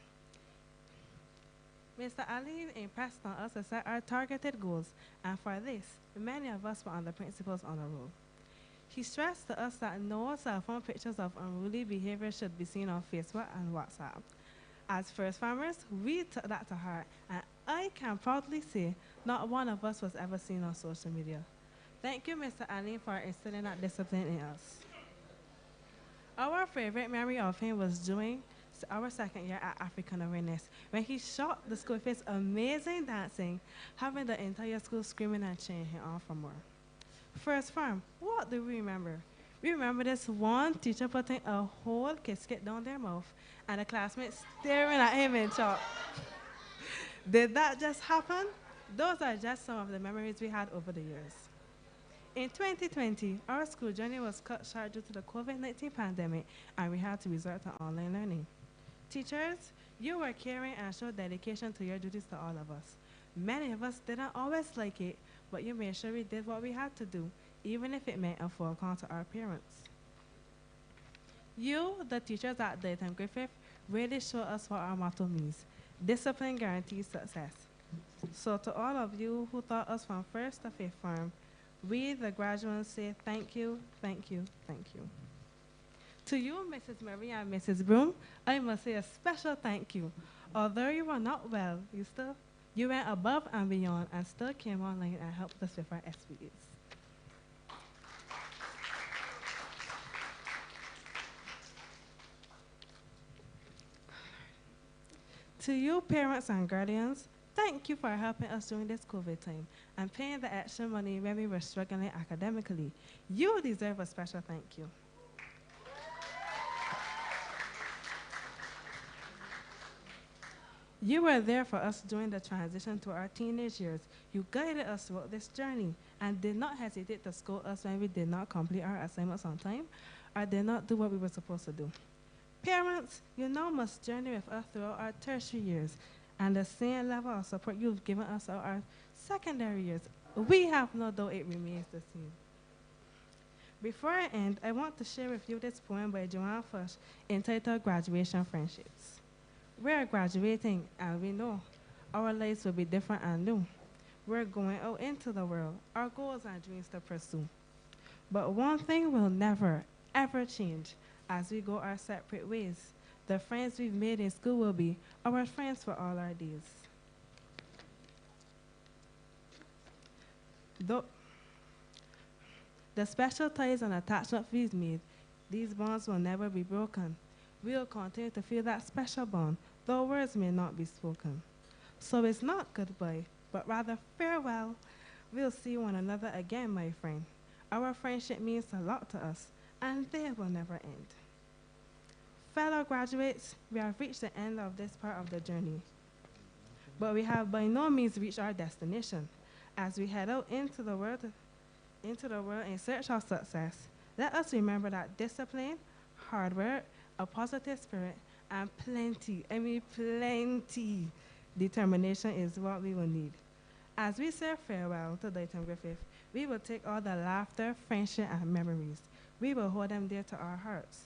Mr. Ali impressed on us to set our targeted goals, and for this, many of us were on the principal's honor roll. He stressed to us that no cell phone pictures of unruly behavior should be seen on Facebook and WhatsApp. As first farmers, we took that to heart, and I can proudly say not one of us was ever seen on social media. Thank you, Mr. Ali, for instilling that discipline in us. Our favorite memory of him was during our second year at African Awareness, when he shocked the school with his amazing dancing, having the entire school screaming and cheering him on for more. First farm, what do we remember? We remember this one teacher putting a whole casket down their mouth and the classmates staring at him in shock. Did that just happen? Those are just some of the memories we had over the years. In 2020, our school journey was cut short due to the COVID-19 pandemic, and we had to resort to online learning. Teachers, you were caring and showed dedication to your duties to all of us. Many of us didn't always like it, but you made sure we did what we had to do, even if it meant a full call to our parents. You, the teachers at Deighton Griffith, really showed us what our motto means. Discipline guarantees success. So to all of you who taught us from first to fifth form, we, the graduates, say thank you, thank you, thank you. To you, Mrs. Maria and Mrs. Broom, I must say a special thank you. Although you were not well, you went above and beyond and still came online and helped us with our SPAs. To you, parents and guardians, thank you for helping us during this COVID time and paying the extra money when we were struggling academically. You deserve a special thank you. You were there for us during the transition to our teenage years. You guided us throughout this journey and did not hesitate to scold us when we did not complete our assignments on time or did not do what we were supposed to do. Parents, you now must journey with us throughout our tertiary years and the same level of support you've given us throughout our secondary years. We have no doubt it remains the same. Before I end, I want to share with you this poem by Joanne Fush entitled Graduation Friendships. We're graduating, and we know our lives will be different and new. We're going out into the world, our goals and dreams to pursue. But one thing will never, ever change as we go our separate ways. The friends we've made in school will be our friends for all our days. Though the special ties and attachment we've made, these bonds will never be broken. We'll continue to feel that special bond, though words may not be spoken. So it's not goodbye, but rather farewell. We'll see one another again, my friend. Our friendship means a lot to us, and they will never end. Fellow graduates, we have reached the end of this part of the journey, but we have by no means reached our destination. As we head out into the world in search of success, let us remember that discipline, hard work, a positive spirit, and plenty determination is what we will need. As we say farewell to Deighton Griffith, we will take all the laughter, friendship, and memories. We will hold them dear to our hearts.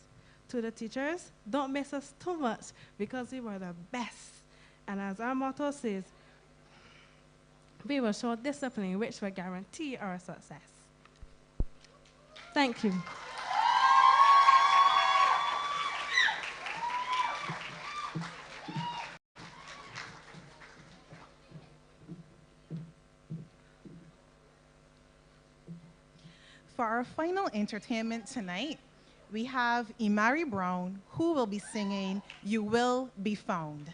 To the teachers, don't miss us too much because we were the best. And as our motto says, we will show discipline which will guarantee our success. Thank you. For our final entertainment tonight, we have Imari Brown, who will be singing You Will Be Found.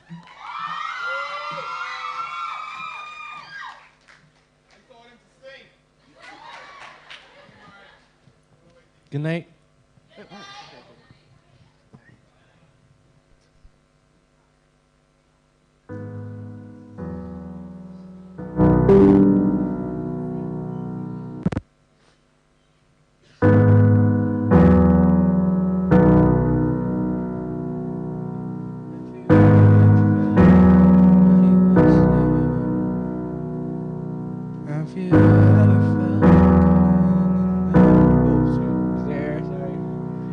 Good night.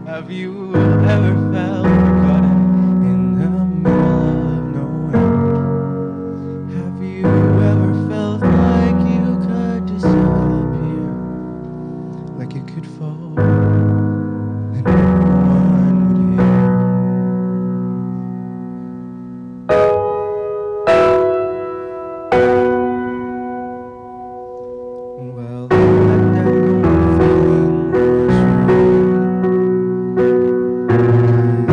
Have you ever felt forgotten in the middle of nowhere? Have you ever felt like you could disappear, like you could fall and no one would hear? Well, that feeling was right.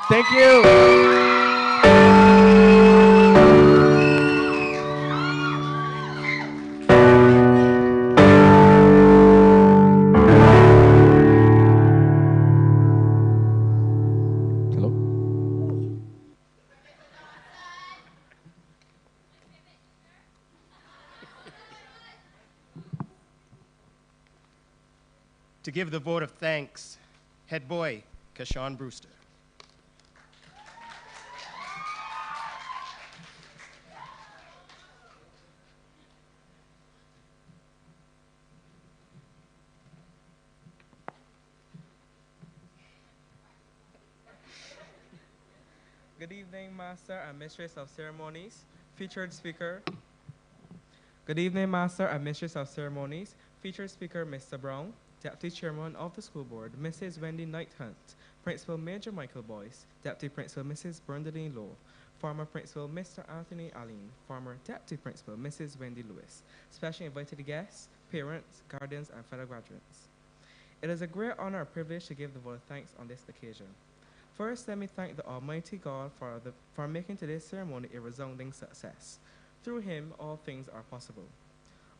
Thank you. Hello? To give the vote of thanks, head boy, Kashawn Brewster. Good evening, Master and Mistress of Ceremonies, featured speaker. Good evening, Master and Mistress of Ceremonies, featured speaker Mr. Brown, Deputy Chairman of the School Board, Mrs. Wendy Knight Hunt, Principal Major Michael Boyce, Deputy Principal Mrs. Bernadine Lowe, former Principal Mr. Anthony Allen, former Deputy Principal Mrs. Wendy Lewis, special invited guests, parents, guardians, and fellow graduates. It is a great honor and privilege to give the vote of thanks on this occasion. First, let me thank the Almighty God for making today's ceremony a resounding success. Through Him, all things are possible.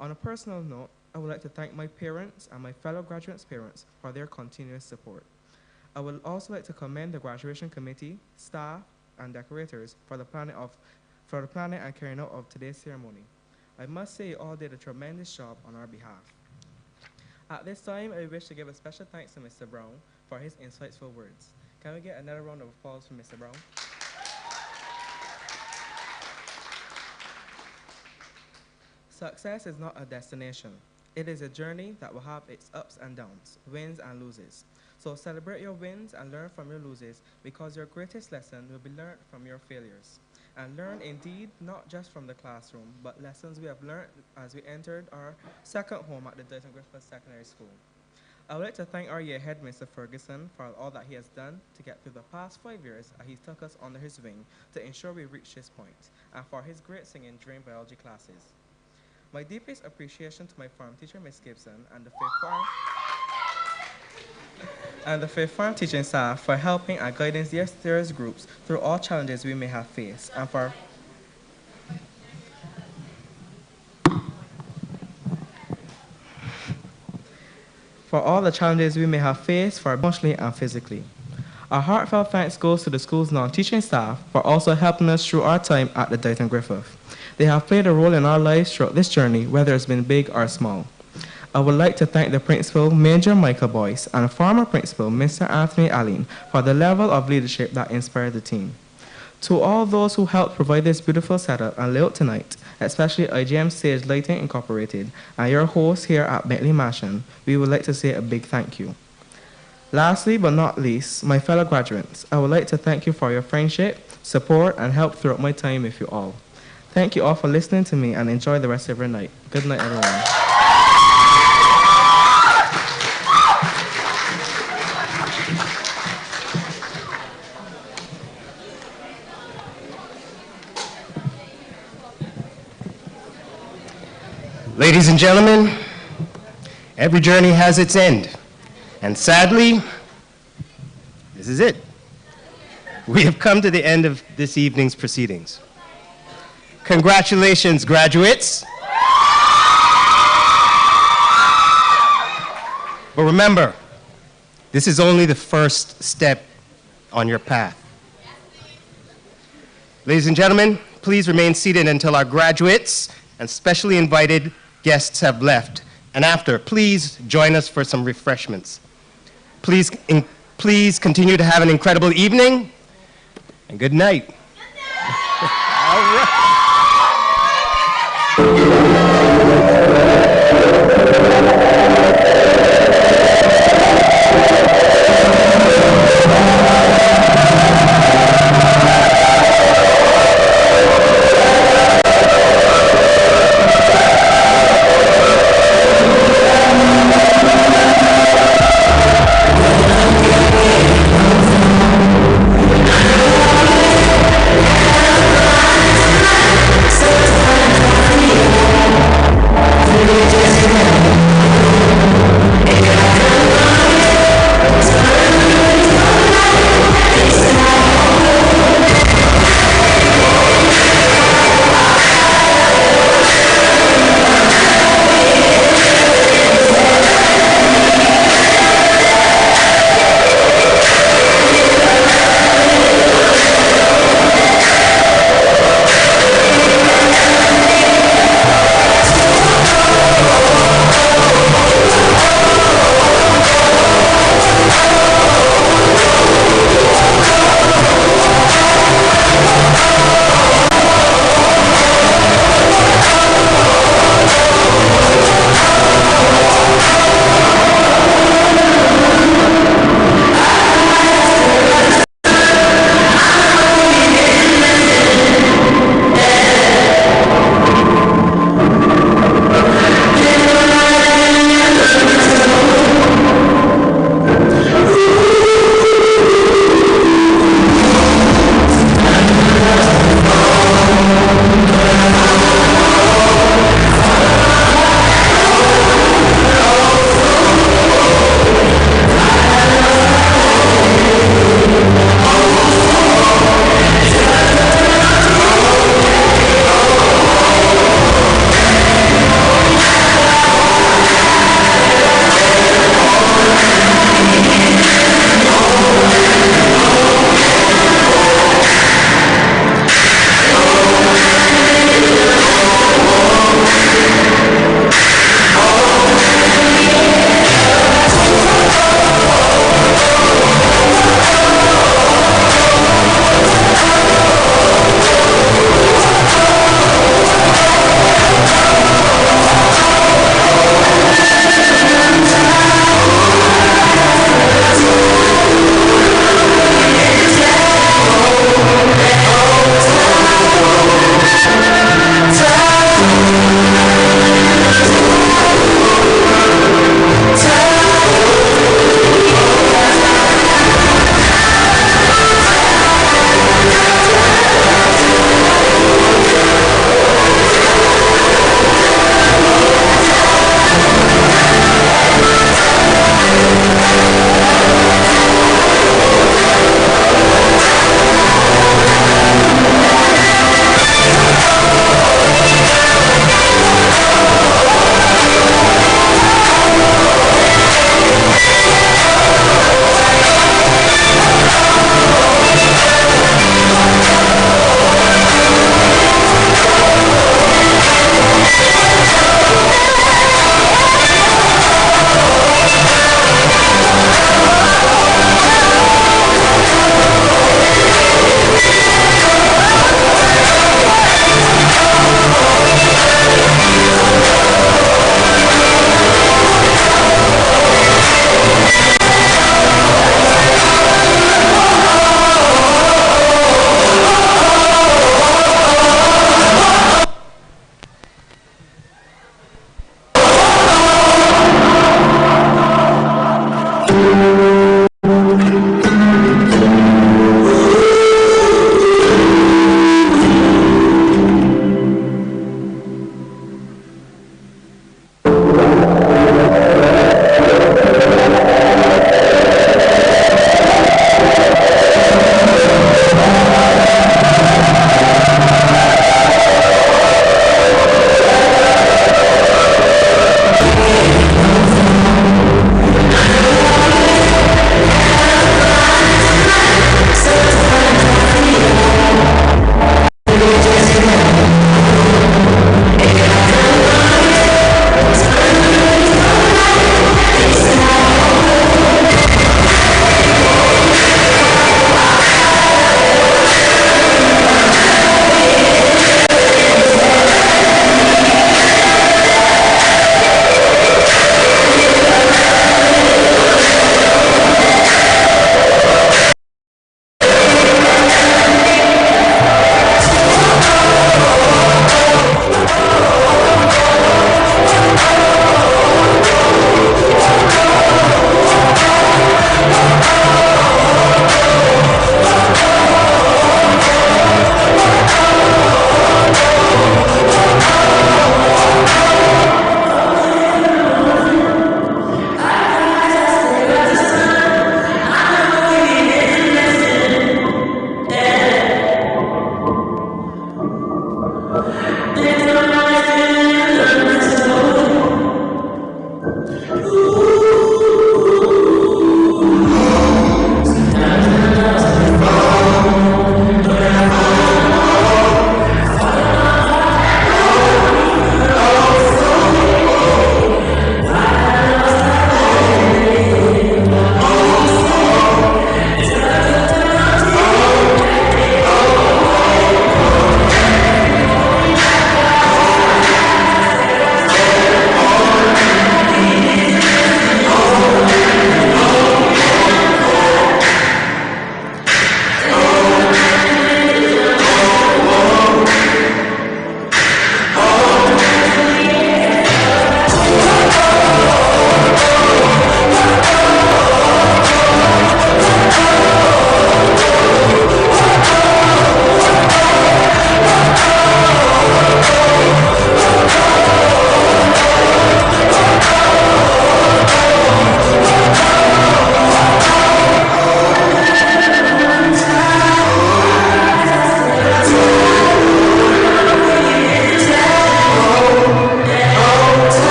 On a personal note, I would like to thank my parents and my fellow graduates' parents for their continuous support. I would also like to commend the graduation committee, staff, and decorators for the planning and carrying out of today's ceremony. I must say you all did a tremendous job on our behalf. At this time, I wish to give a special thanks to Mr. Brown for his insightful words. Can we get another round of applause for Mr. Brown? Success is not a destination. It is a journey that will have its ups and downs, wins and loses. So celebrate your wins and learn from your losses, because your greatest lesson will be learned from your failures. And learn indeed not just from the classroom, but lessons we have learned as we entered our second home at the Deighton Griffith Secondary School. I would like to thank our year head, Mr. Ferguson, for all that he has done to get through the past 5 years as he took us under his wing to ensure we reached this point, and for his great singing during biology classes. My deepest appreciation to my farm teacher, Ms. Gibson, and the fifth farm teaching staff for helping and guiding the yester's groups through all challenges we may have faced, and for all the challenges we may have faced for emotionally and physically. Our heartfelt thanks goes to the school's non-teaching staff for also helping us through our time at the Deighton Griffith. They have played a role in our lives throughout this journey, whether it's been big or small. I would like to thank the Principal, Major Michael Boyce, and former Principal, Mr. Anthony Allen, for the level of leadership that inspired the team. To all those who helped provide this beautiful setup and layout tonight, especially IGM Stage Lighting Incorporated and your hosts here at Bentley Mansion, we would like to say a big thank you. Lastly but not least, my fellow graduates, I would like to thank you for your friendship, support, and help throughout my time with you all. Thank you all for listening to me, and enjoy the rest of your night. Good night, everyone. Ladies and gentlemen, every journey has its end. And sadly, this is it. We have come to the end of this evening's proceedings. Congratulations, graduates. But remember, this is only the first step on your path. Ladies and gentlemen, please remain seated until our graduates and specially invited guests have left. And after, please join us for some refreshments. Please continue to have an incredible evening, and good night. All right.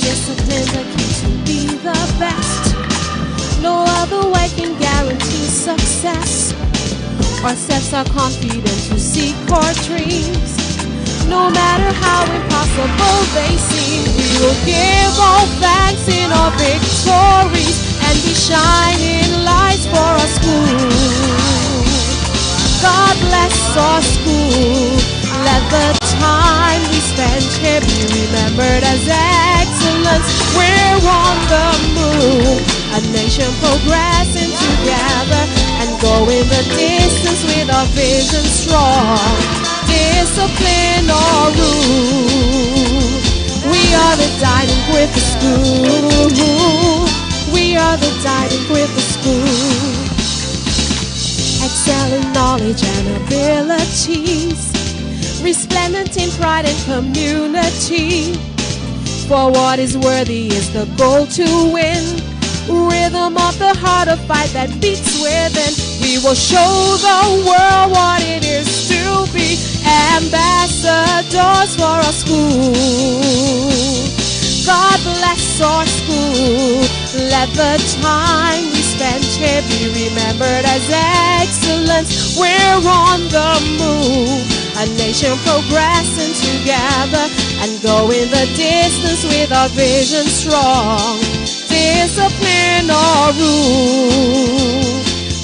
Discipline the key to be the best. No other way can guarantee success. Our steps are confident to seek our dreams. No matter how impossible they seem, we will give all thanks in our victories and be shining lights for our school. God bless our school. Let the time we spend here be remembered as excellence. We're on the move, a nation progressing together and going the distance with our vision strong. Discipline or rule. We are the Deighton Griffith School. We are the Deighton Griffith School. Excel in knowledge and abilities, resplendent in pride and community. For what is worthy is the goal to win. Rhythm of the heart, a fight that beats within. We will show the world what it is to be ambassadors for our school. God bless our school. Let the time we spend here be remembered as excellence. We're on the move, a nation progressing together and going the distance with our vision strong. Discipline or rule.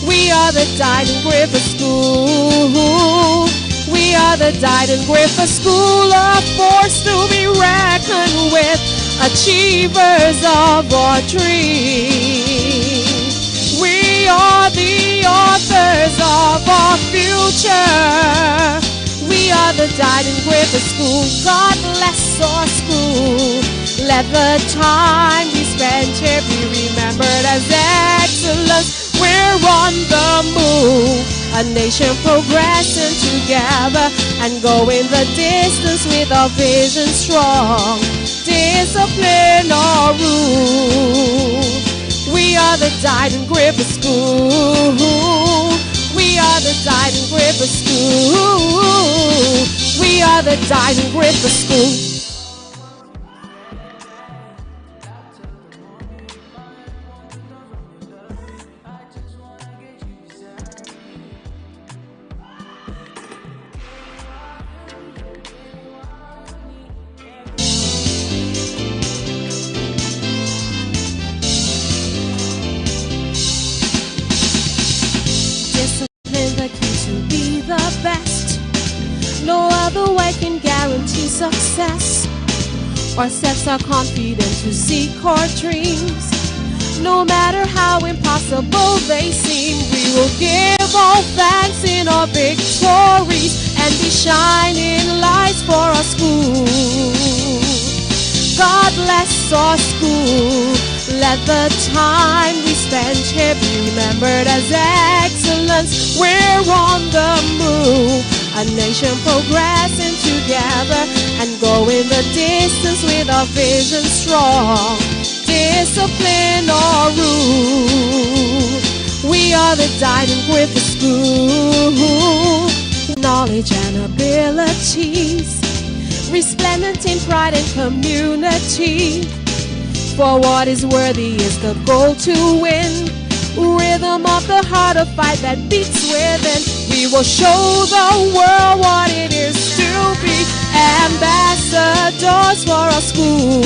We are the Deighton Griffith School. We are the Deighton Griffith School, a force to be reckoned with, achievers of our dreams. We are the authors of our future. We are the Deighton Griffith School. God bless our school. Let the time we spend here be remembered as excellence. We're on the move, a nation progressing together and going the distance with our vision strong. Discipline or rule. We are the Deighton Griffith School. We are the Deighton Griffith School. We are the Deighton Griffith School. No other way can guarantee success. Our steps are confident to seek our dreams. No matter how impossible they seem, we will give all thanks in our victories and be shining lights for our school. God bless our school. Let the time we spend here be remembered as excellence. We're on the move, a nation progressing together and going the distance with our vision strong. Discipline or rule. We are the Deighton Griffith School. Knowledge and abilities, resplendent in pride and community. For what is worthy is the goal to win. Rhythm of the heart, a fight that beats within. We will show the world what it is to be ambassadors for our school.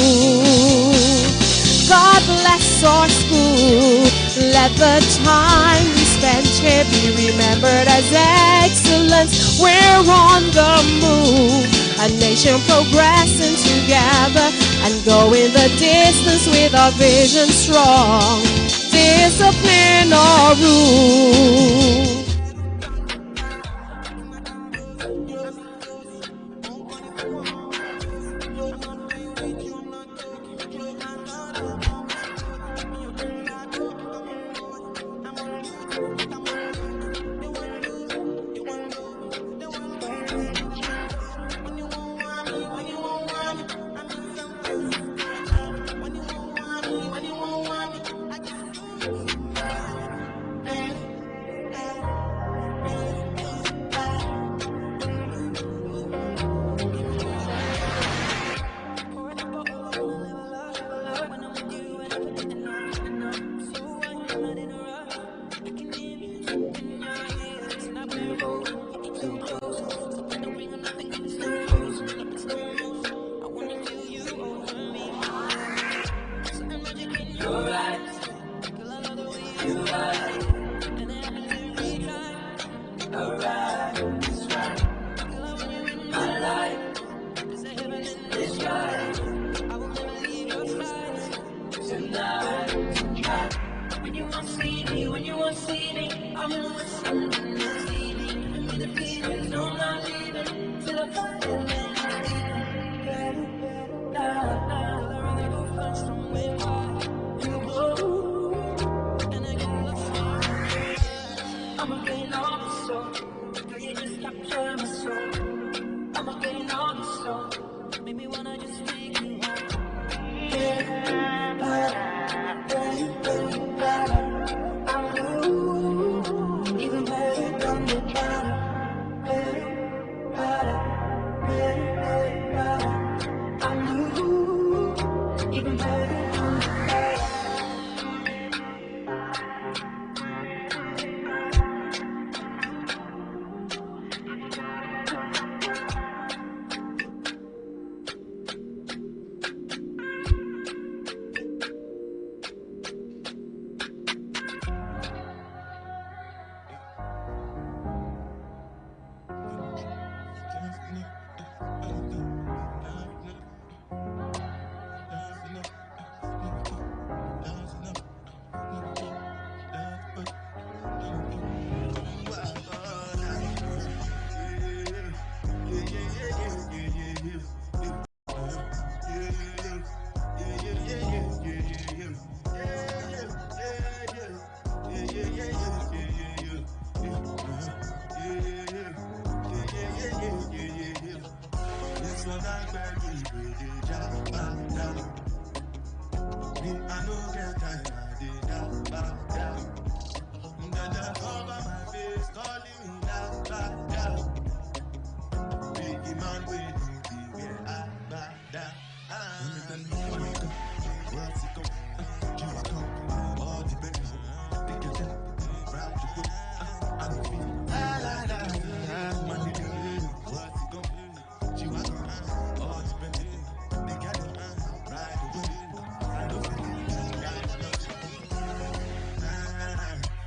God bless our school. Let the time we spend here be remembered as excellence. We're on the move, a nation progressing together and going the distance with our vision strong. Discipline or rule.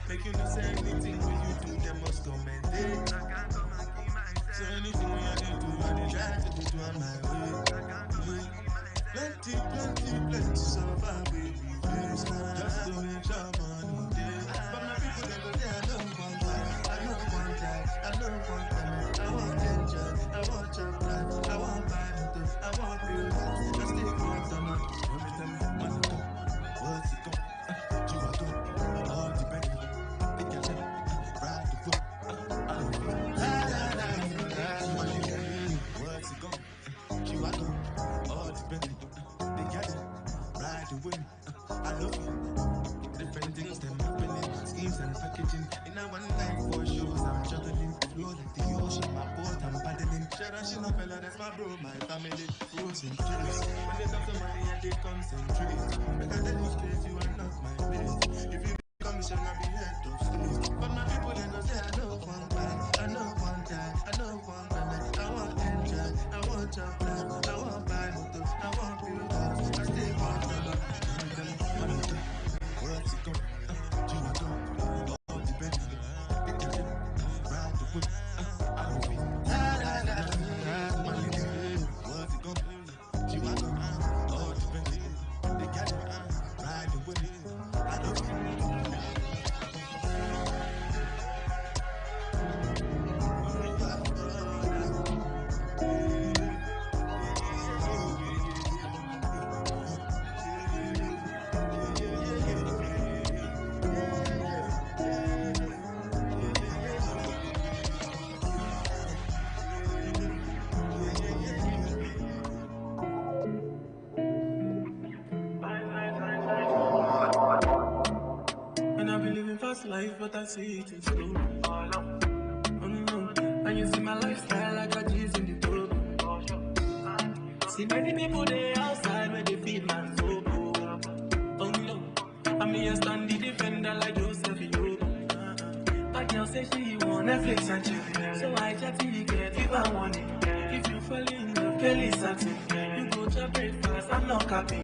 Make you know say anything when you do, they must commend it. So anything when I do, I try to do it on my way. Plenty survive, baby. Just to make sure money day. But my people, they go there, I don't want that. I don't want that. I don't want that. I want enjoy. I want your life. I want buy motor. I want real life. Just take one summer. Tell me, money go. What's it go? You are go. All depends. Different things them happening, schemes and packaging. In a one night for shows, I'm juggling. Flow like the ocean, my boat, I'm paddling. Sharashi no fella, that's my bro, my family. Frozen trees. When they come to money, and they concentrate. Make I tell you straight, you are not my mate. If you commission, I'll be head of state. But my people, they go say, I don't want that. I don't want that. I don't want that. I want enjoy. I want your plan. I want buy motor. I want real house. I stay want them. What's it go? You are go. All depends. They can ride the whip. I don't feel. What's it go? You are go. All depends. They can ride the whip. I don't feel. Fast life, but I see it in slow. Oh no, and you see my lifestyle, I got G's in the club. See many people they outside when they feed man so. Oh no, I mean I stand the defender like Joseph Yo. But girl say she want Netflix and chill, so I chat to get if I want it. If you fall in love, Kelly satin, you go to breakfast, I'm not capping.